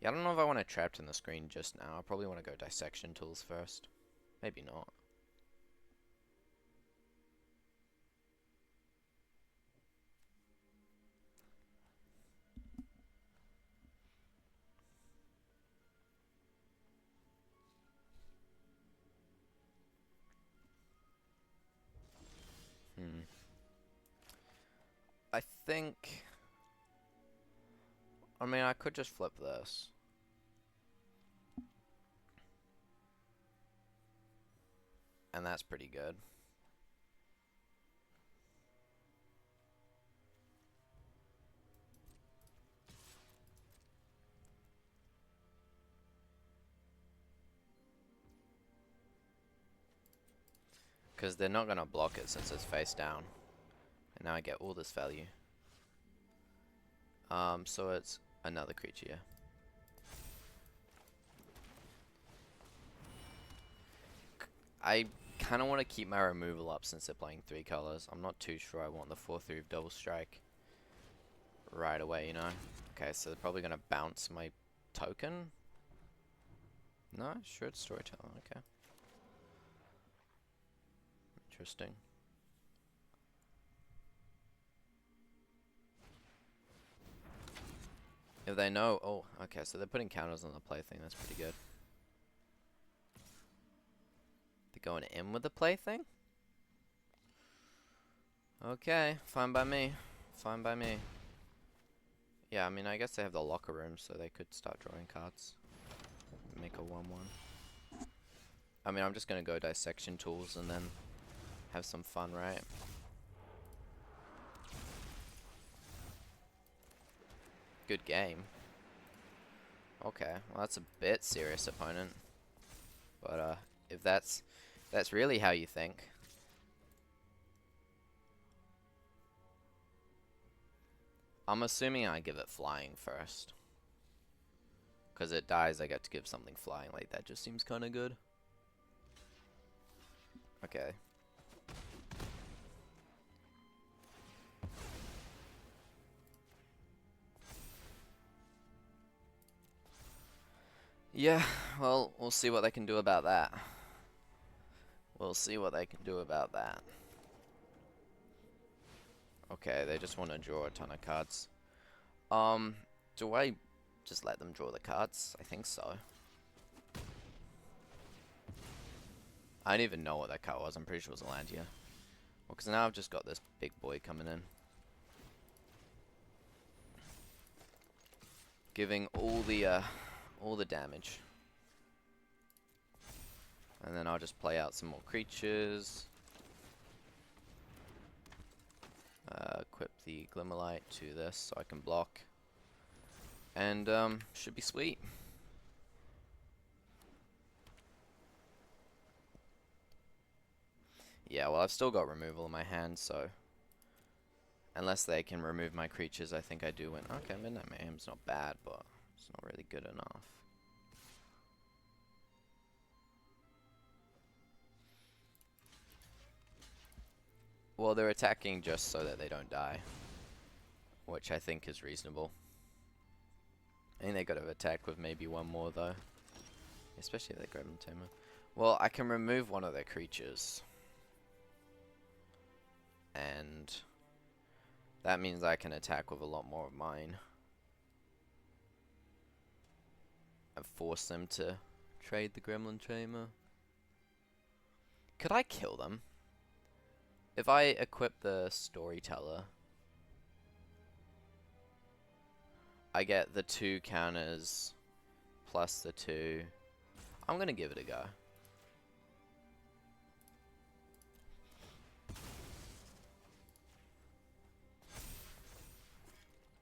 Yeah, I don't know if I want to Trapped in the Screen just now. I probably want to go Dissection Tools first. Maybe not. I think... I mean, I could just flip this. And that's pretty good. Because they're not going to block it since it's face down. And now I get all this value. So it's another creature, yeah. I kind of want to keep my removal up since they're playing 3 colors. I'm not too sure I want the 4/3 of Double Strike right away, you know. Okay, so they're probably going to bounce my token. No, sure, it's Storyteller, okay. Interesting. If they know... Oh, okay, so they're putting counters on the Plaything. That's pretty good. They're going in with the Plaything? Okay, fine by me. Fine by me. Yeah, I mean, I guess they have the locker room, so they could start drawing cards. Make a 1-1. I mean, I'm just gonna go dissection tools and then have some fun, right? Good game. Okay, well that's a bit serious opponent. But if that's really how you think. I'm assuming I give it flying first. Cause it dies, I get to give something flying. Like that just seems kinda good. Okay. Yeah, well, we'll see what they can do about that. We'll see what they can do about that. Okay, they just want to draw a ton of cards. Do I just let them draw the cards? I think so. I don't even know what that card was. I'm pretty sure it was a land here. Well, because now I've just got this big boy coming in. Giving all the damage. And then I'll just play out some more creatures. Equip the Glimmerlight to this so I can block. And should be sweet. Yeah, well I've still got removal in my hand, so unless they can remove my creatures, I think I do win. Okay, Midnight Mayhem's not bad, but it's not really good enough. Well, they're attacking just so that they don't die, which I think is reasonable. I think they got to attack with maybe one more though, especially if they grab them tamer. Well, I can remove one of their creatures, and that means I can attack with a lot more of mine. And force them to trade the Gremlin Tamer. Could I kill them? If I equip the Storyteller, I get the 2 counters plus the 2. I'm gonna give it a go.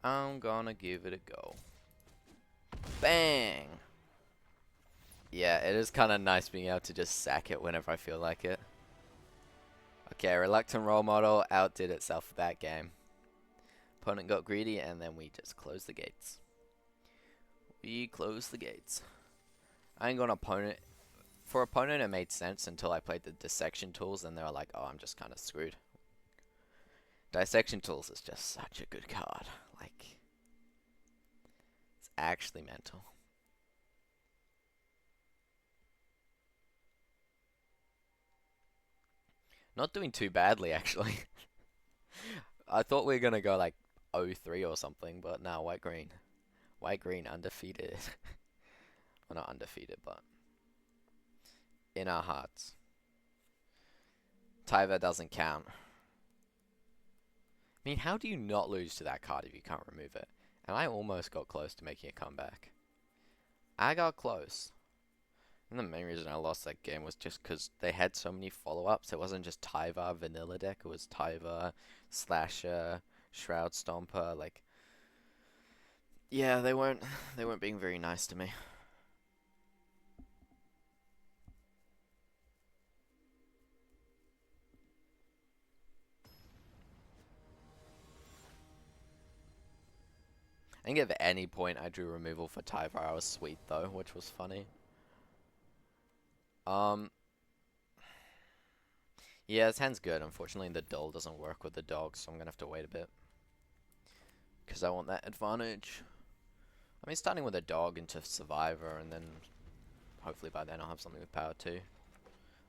I'm gonna give it a go. Bang! Yeah, it is kind of nice being able to just sack it whenever I feel like it. Okay, Reluctant Role Model outdid itself that game. Opponent got greedy and then we just closed the gates. We closed the gates. I ain't got an opponent. For opponent it made sense until I played the dissection tools and they were like, oh, I'm just kind of screwed. Dissection tools is just such a good card. Like, it's actually mental. Not doing too badly, actually. I thought we were going to go like 0-3 or something, but now white-green. White-green undefeated. Well, not undefeated, but in our hearts. Tyva doesn't count. I mean, how do you not lose to that card if you can't remove it? And I almost got close to making a comeback. I got close. And the main reason I lost that game was just because they had so many follow-ups. It wasn't just Tyva vanilla deck. It was Tyva, Slasher, Shroud Stomper. Like, yeah, they weren't being very nice to me. I think at any point I drew removal for Tyva, I was sweet though, which was funny. Yeah, his hand's good. Unfortunately, the doll doesn't work with the dog, so I'm gonna have to wait a bit. Because I want that advantage. I mean, starting with a dog into Survivor, and then hopefully by then I'll have something with power too.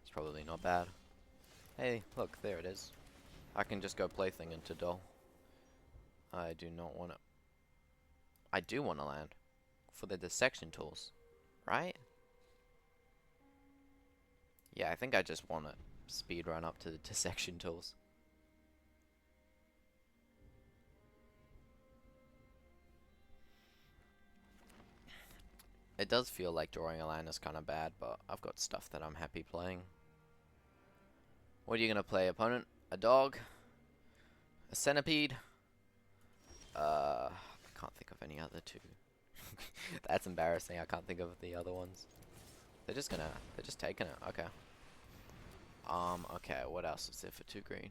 It's probably not bad. Hey, look, there it is. I can just go Plaything into doll. I do not want to. I do want to land for the dissection tools, right? Yeah, I think I just want to speed run up to the dissection tools. It does feel like drawing a land is kind of bad, but I've got stuff that I'm happy playing. What are you gonna play, opponent? A dog? A centipede? I can't think of any other two. That's embarrassing. I can't think of the other ones. They're just taking it. Okay. Okay, what else is there for 2 green?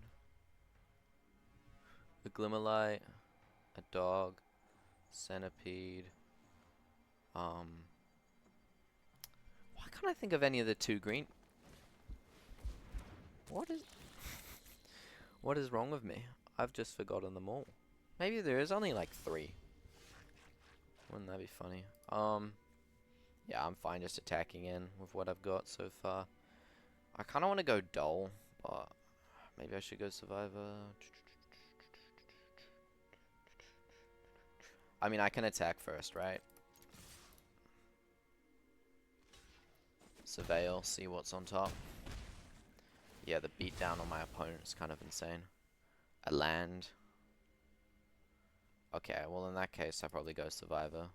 A Glimmerlight, a dog, centipede. Why can't I think of any of the 2 green? What is what is wrong with me? I've just forgotten them all. Maybe there is only like 3. Wouldn't that be funny? Yeah, I'm fine just attacking in with what I've got so far. I kind of want to go Dole, but maybe I should go Survivor. I mean, I can attack first, right? Surveil, see what's on top. Yeah, the beatdown on my opponent is kind of insane. A land. Okay, well in that case, I'll probably go Survivor.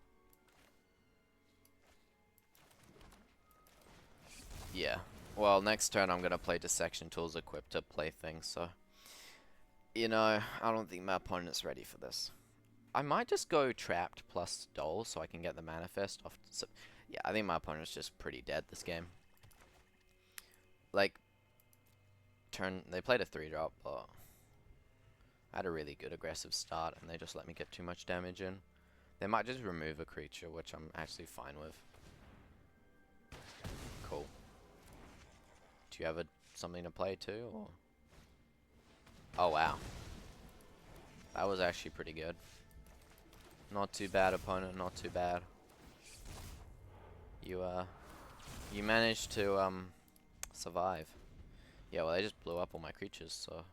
Yeah. Well, next turn I'm gonna play Dissection Tools equipped to play things, so... You know, I don't think my opponent's ready for this. I might just go Trapped plus Dole so I can get the Manifest off... So, yeah, I think my opponent's just pretty dead this game. Like, they played a 3-drop, but... I had a really good aggressive start, and they just let me get too much damage in. They might just remove a creature, which I'm actually fine with. Cool. Do you have something to play too, or? Oh wow. That was actually pretty good. Not too bad, opponent, not too bad. You managed to, survive. Yeah, well, they just blew up all my creatures, so...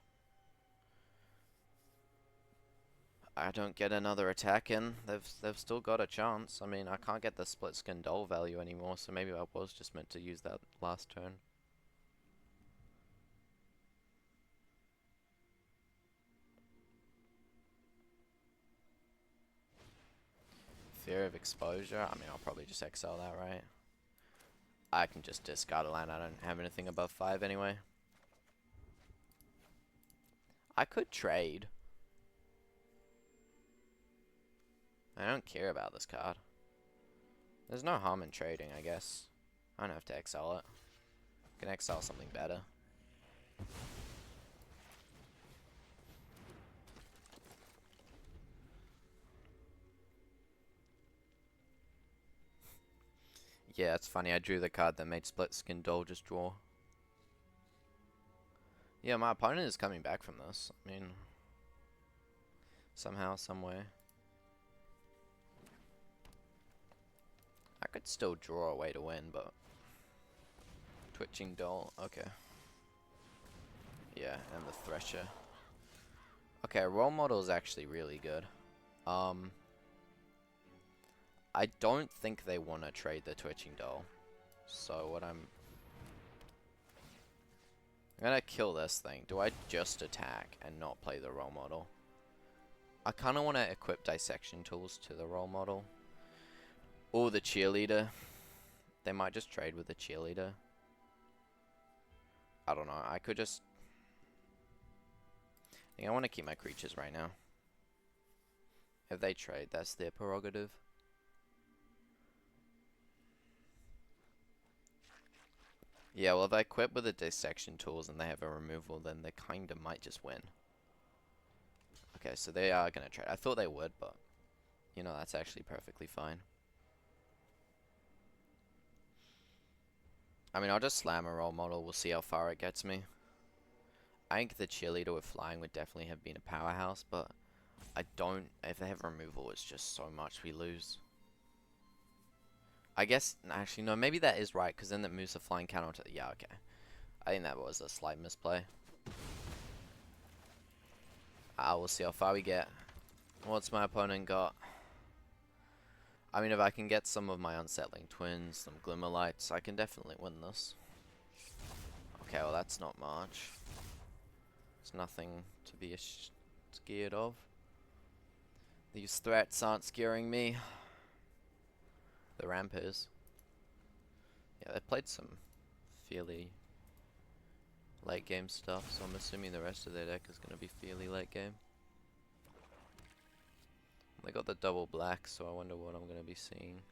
I don't get another attack in. They've still got a chance. I mean, I can't get the split skin Dole value anymore, so maybe I was just meant to use that last turn. Fear of exposure. I mean, I'll probably just exile that, right? I can just discard a land. I don't have anything above 5 anyway. I could trade. I don't care about this card. There's no harm in trading, I guess. I don't have to exile it. I can exile something better. Yeah, it's funny. I drew the card that made Split Skin Dole just draw. Yeah, my opponent is coming back from this. I mean, somehow, somewhere. I could still draw a way to win, but... Twitching Dole, okay. Yeah, and the Thresher. Okay, Role Model is actually really good. I don't think they want to trade the Twitching Dole. So what I'm gonna kill this thing. Do I just attack and not play the Role Model? I kind of want to equip Dissection Tools to the Role Model. Or the Cheerleader. They might just trade with the Cheerleader. I don't know. I could just... I think I want to keep my creatures right now. If they trade, that's their prerogative. Yeah, well, if I equip with the Dissection Tools and they have a removal, then they kind of might just win. Okay, so they are going to trade. I thought they would, but, you know, that's actually perfectly fine. I mean, I'll just slam a Role Model. We'll see how far it gets me. I think the Cheerleader with flying would definitely have been a powerhouse, but I don't... If they have removal, it's just so much we lose. I guess... Actually, no, maybe that is right, because then that moves the flying counter to... Yeah, okay. I think that was a slight misplay. We'll see how far we get. What's my opponent got? I mean, if I can get some of my Unsettling Twins, some Glimmerlights, I can definitely win this. Okay, well, that's not much. It's nothing to be scared of. These threats aren't scaring me. The ramp is. Yeah, they played some fairly late game stuff, so I'm assuming the rest of their deck is going to be fairly late game. They got the double black, so I wonder what I'm going to be seeing.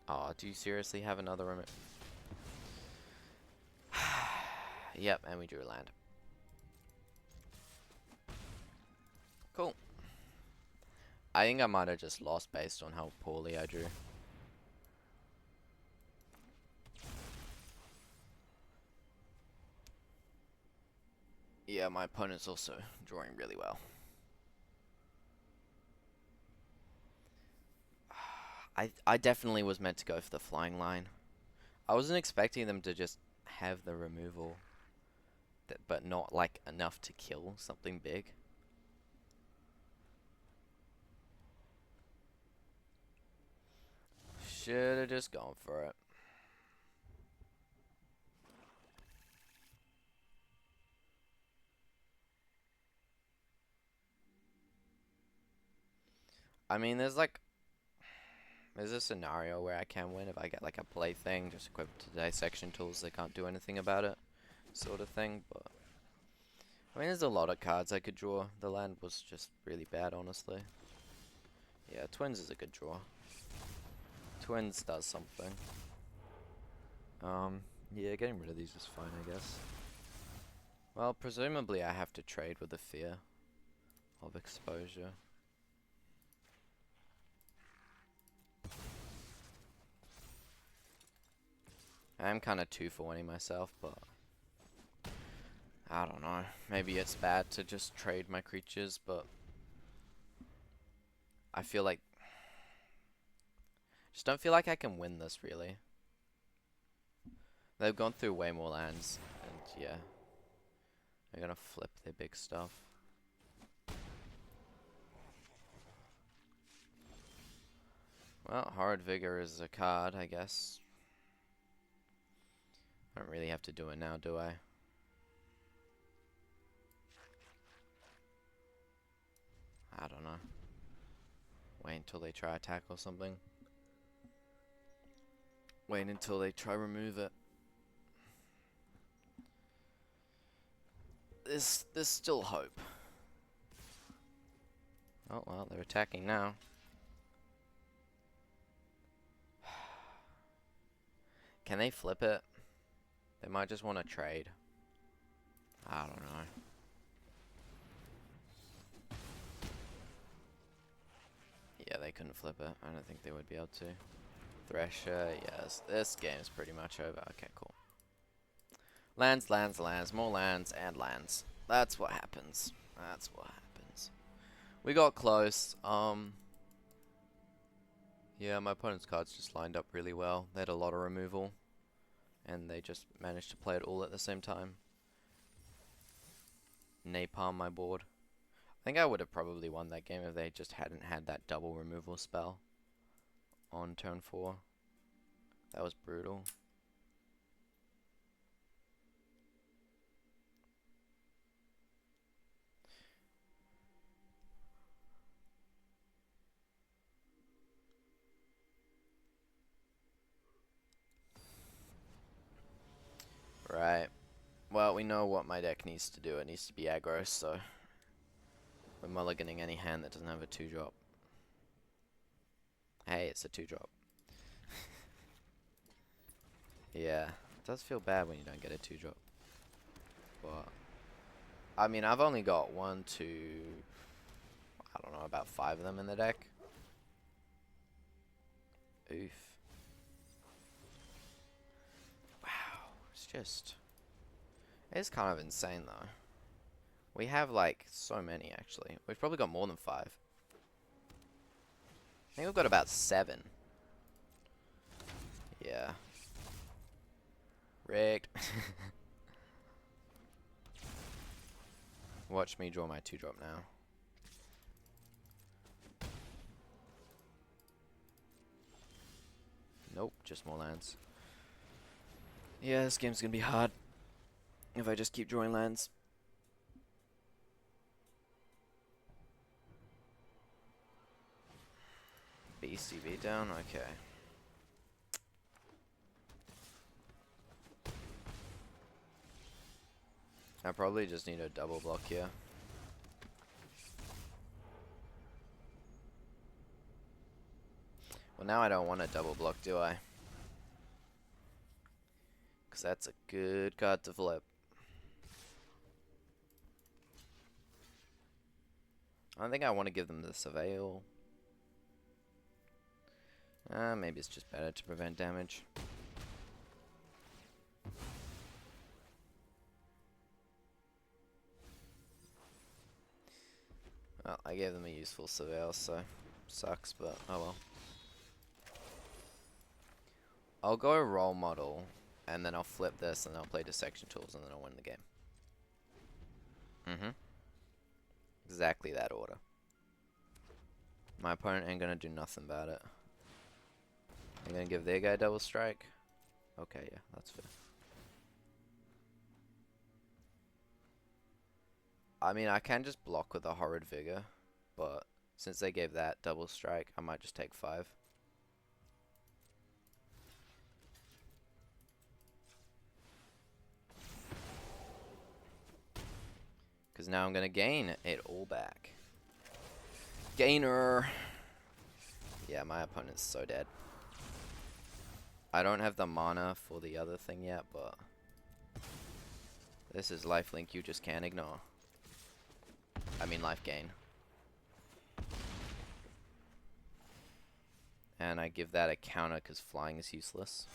Oh, do you seriously have another remote? Yep, and we drew a land. Cool. I think I might have just lost based on how poorly I drew. Yeah, my opponent's also drawing really well. I definitely was meant to go for the flying line. I wasn't expecting them to just have the removal, but not like enough to kill something big. Should have just gone for it. I mean, there's a scenario where I can win if I get like a play thing, just equipped to dissection tools, they can't do anything about it, sort of thing, but I mean, there's a lot of cards I could draw. The land was just really bad, honestly. Yeah, Twins is a good draw. Twins does something. Yeah, getting rid of these is fine, I guess. Well, presumably I have to trade with the fear of exposure. I am kind of 2-for-1ing myself, but I don't know. Maybe it's bad to just trade my creatures, but I feel like just don't feel like I can win this, really. They've gone through way more lands, and yeah. They're gonna flip their big stuff. Well, Horrid Vigor is a card, I guess. I don't really have to do it now, do I? I don't know. Wait until they try attack or something. Wait until they try remove it. There's still hope. Oh, well, they're attacking now. Can they flip it? They might just want to trade. I don't know. Yeah, they couldn't flip it. I don't think they would be able to. Thresher, yes. This game's pretty much over. Okay, cool. Lands, lands, lands. More lands and lands. That's what happens. That's what happens. We got close. Yeah, my opponent's cards just lined up really well. They had a lot of removal, and they just managed to play it all at the same time. Napalm my board. I think I would have probably won that game if they just hadn't had that double removal spell on turn 4. That was brutal. Right. Well, we know what my deck needs to do. It needs to be aggro, so we're mulliganing any hand that doesn't have a 2-drop. Hey, it's a 2-drop. Yeah, it does feel bad when you don't get a 2-drop. But, I mean, I've only got 1, 2, I don't know, about 5 of them in the deck. Oof. Wow, it's kind of insane though. We have like so many actually. We've probably got more than 5. I think we've got about 7. Yeah. Rigged. Watch me draw my 2-drop now. Nope, just more lands. Yeah, this game's gonna be hard if I just keep drawing lands. BCB down, okay. I probably just need a double block here. Well, now I don't want a double block, do I? Because that's a good card to flip. I don't think I want to give them the Surveil. Maybe it's just better to prevent damage. Well, I gave them a useful Surveil, so sucks, but oh well. I'll go role model, and then I'll flip this, and I'll play dissection tools, and then I'll win the game. Exactly that order. My opponent ain't gonna do nothing about it. I'm gonna give their guy double strike. Okay, yeah, that's fair. I mean, I can just block with a Horrid Vigor, but since they gave that double strike, I might just take 5. Because now I'm going to gain it all back. Gainer! Yeah, my opponent's so dead. I don't have the mana for the other thing yet, but this is lifelink you just can't ignore. I mean life gain. And I give that a counter because flying is useless.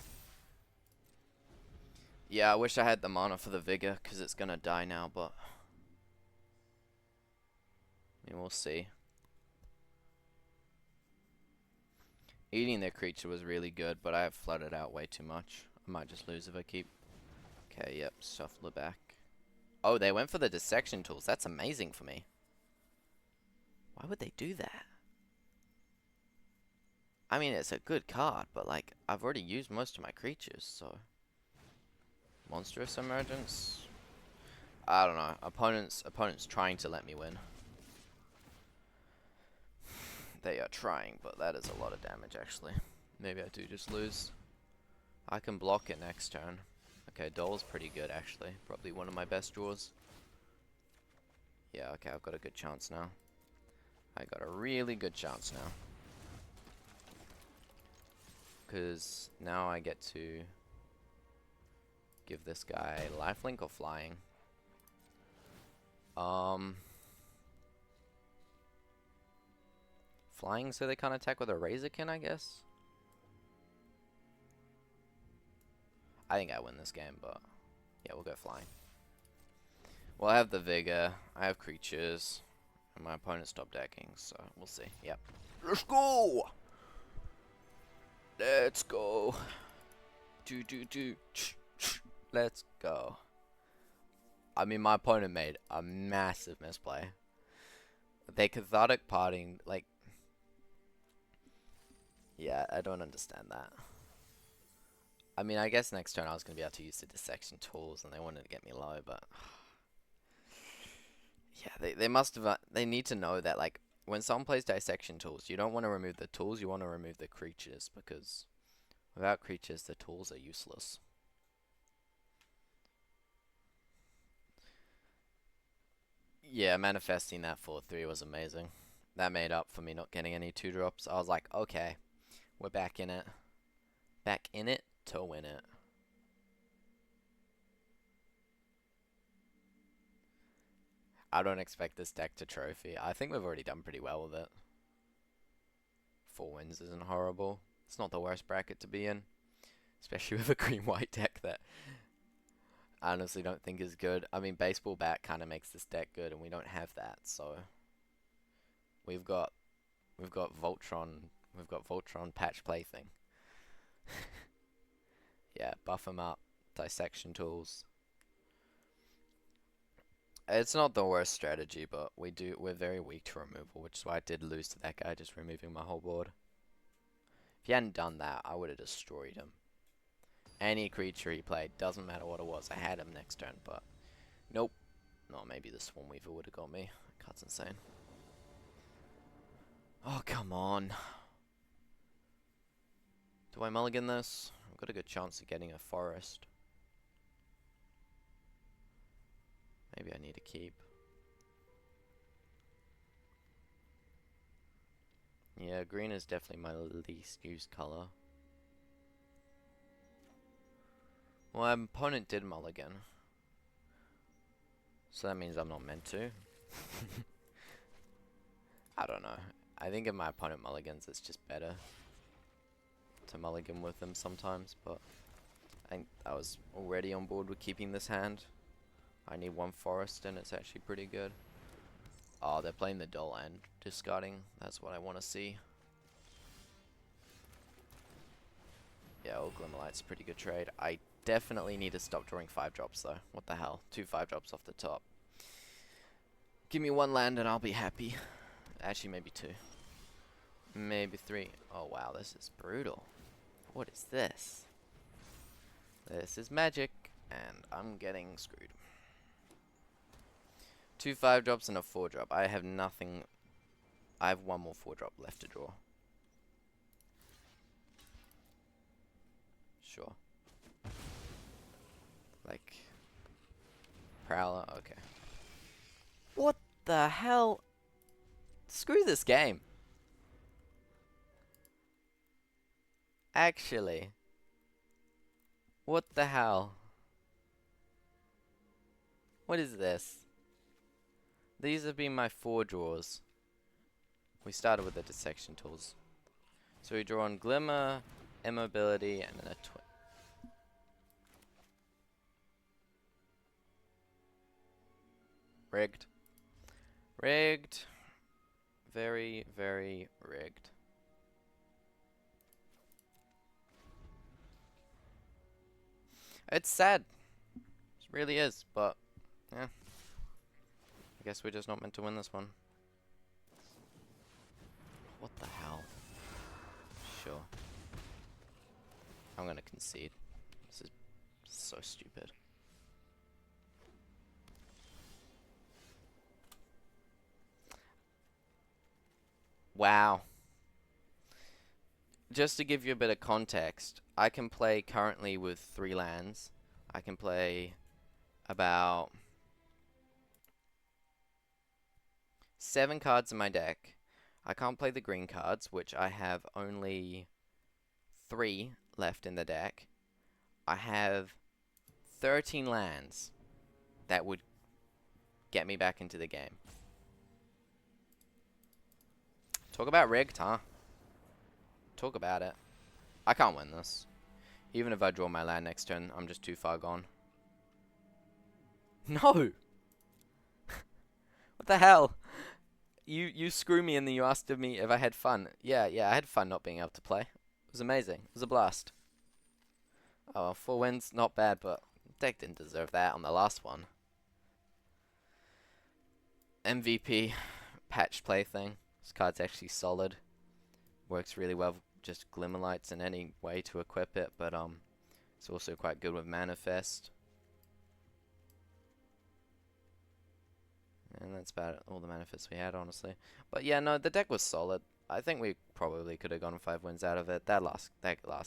Yeah, I wish I had the mana for the Vigor because it's going to die now, but I mean, we'll see. Eating their creature was really good, but I have flooded out way too much. I might just lose if I keep. Okay, yep, shuffle it back. Oh, they went for the dissection tools. That's amazing for me. Why would they do that? I mean, it's a good card, but like, I've already used most of my creatures, so. Monstrous Emergence? I don't know. Opponents trying to let me win. They are trying, but that is a lot of damage, actually. Maybe I do just lose. I can block it next turn. Okay, Doll's pretty good, actually. Probably one of my best draws. Yeah, okay, I've got a good chance now. I got a really good chance now. Because now I get to give this guy lifelink or flying. Flying so they can't attack with a Razorkin, I guess? I think I win this game, but yeah, we'll go flying. Well, I have the Vigor, I have creatures, and my opponent stopped decking, so we'll see. Yep. Let's go! Let's go. Let's go. I mean, my opponent made a massive misplay. They cathartic parting, like, yeah, I don't understand that. I mean, I guess next turn I was going to be able to use the dissection tools and they wanted to get me low, but yeah, they must have, they need to know that, like, when someone plays dissection tools, you don't want to remove the tools, you want to remove the creatures, because without creatures, the tools are useless. Yeah, manifesting that 4-3 was amazing. That made up for me not getting any 2-drops. I was like, okay, we're back in it. Back in it to win it. I don't expect this deck to trophy. I think we've already done pretty well with it. 4 wins isn't horrible. It's not the worst bracket to be in. Especially with a green-white deck that I honestly don't think is good. I mean, Baseball Bat kind of makes this deck good, and we don't have that, so we've got Voltron Patch Plaything. Yeah, buff them up, dissection tools. It's not the worst strategy, but we're very weak to removal, which is why I did lose to that guy just removing my whole board. If he hadn't done that, I would have destroyed him. Any creature he played, doesn't matter what it was, I had him next turn, but nope. No, maybe the Swarm Weaver would have got me. Card's insane. Oh, come on. Do I mulligan this? I've got a good chance of getting a forest. Maybe I need to keep. Yeah, green is definitely my least used color. Well, my opponent did mulligan. So that means I'm not meant to. I don't know. I think if my opponent mulligans, it's just better to mulligan with them sometimes, but I think I was already on board with keeping this hand. I need one forest and it's actually pretty good. Oh, they're playing the dull and discarding. That's what I want to see. Yeah, all Glimmerlight's a pretty good trade. I definitely need to stop drawing 5-drops though. What the hell? 2 5-drops off the top. Give me 1 land and I'll be happy. Actually, maybe 2. Maybe 3. Oh wow, this is brutal. What is this? This is magic, and I'm getting screwed. 2 5-drops and a 4-drop. I have nothing. I have 1 more 4-drop left to draw. Sure. Like Prowler, okay. What the hell? Screw this game. Actually. What the hell? What is this? These have been my 4 draws. We started with the dissection tools. So we draw on Glimmer, Immobility, and then a twin. Rigged. Rigged. Very, very rigged. It's sad. It really is, but yeah. I guess we're just not meant to win this one. What the hell? Sure. I'm gonna concede. This is so stupid. Wow. Just to give you a bit of context, I can play currently with 3 lands. I can play about 7 cards in my deck. I can't play the green cards, which I have only 3 left in the deck. I have 13 lands that would get me back into the game. Talk about rigged, huh? Talk about it. I can't win this. Even if I draw my land next turn, I'm just too far gone. No! What the hell? You screw me and then you asked of me if I had fun. Yeah, I had fun not being able to play. It was amazing. It was a blast. Oh, well, 4 wins, not bad, but deck didn't deserve that on the last one. MVP, patch play thing. This card's actually solid. Works really well, just Glimmerlights in any way to equip it, but it's also quite good with Manifest. And that's about all the manifests we had, honestly. But yeah, no, the deck was solid. I think we probably could have gotten 5 wins out of it. That last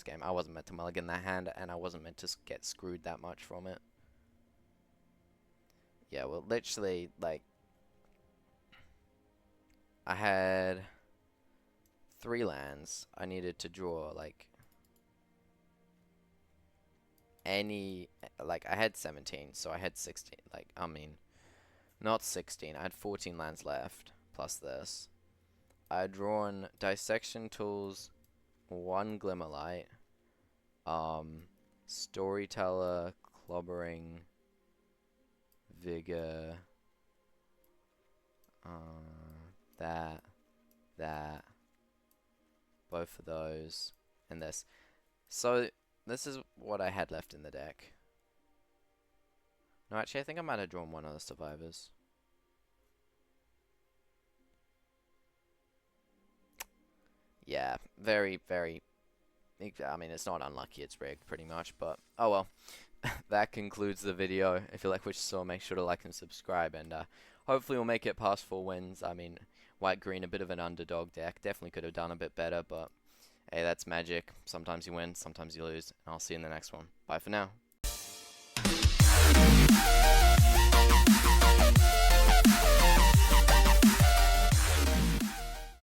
game, I wasn't meant to mulligan that hand, and I wasn't meant to get screwed that much from it. Yeah, well, literally, like, I had 3 lands. I needed to draw, like, I had 17, so I had 16. Like, I mean, not 16. I had 14 lands left, plus this. I had drawn Dissection Tools, 1 Glimmerlight, Storyteller, Clobbering, Vigor, that, both of those, and this. So, this is what I had left in the deck. No, actually, I think I might have drawn one of the survivors. Yeah, very, very. I mean, it's not unlucky, it's rigged pretty much, but oh well. That concludes the video. If you like what you saw, make sure to like and subscribe, and hopefully we'll make it past 4 wins. I mean, white-green, a bit of an underdog deck. Definitely could have done a bit better, but hey, that's magic. Sometimes you win, sometimes you lose, and I'll see you in the next one. Bye for now.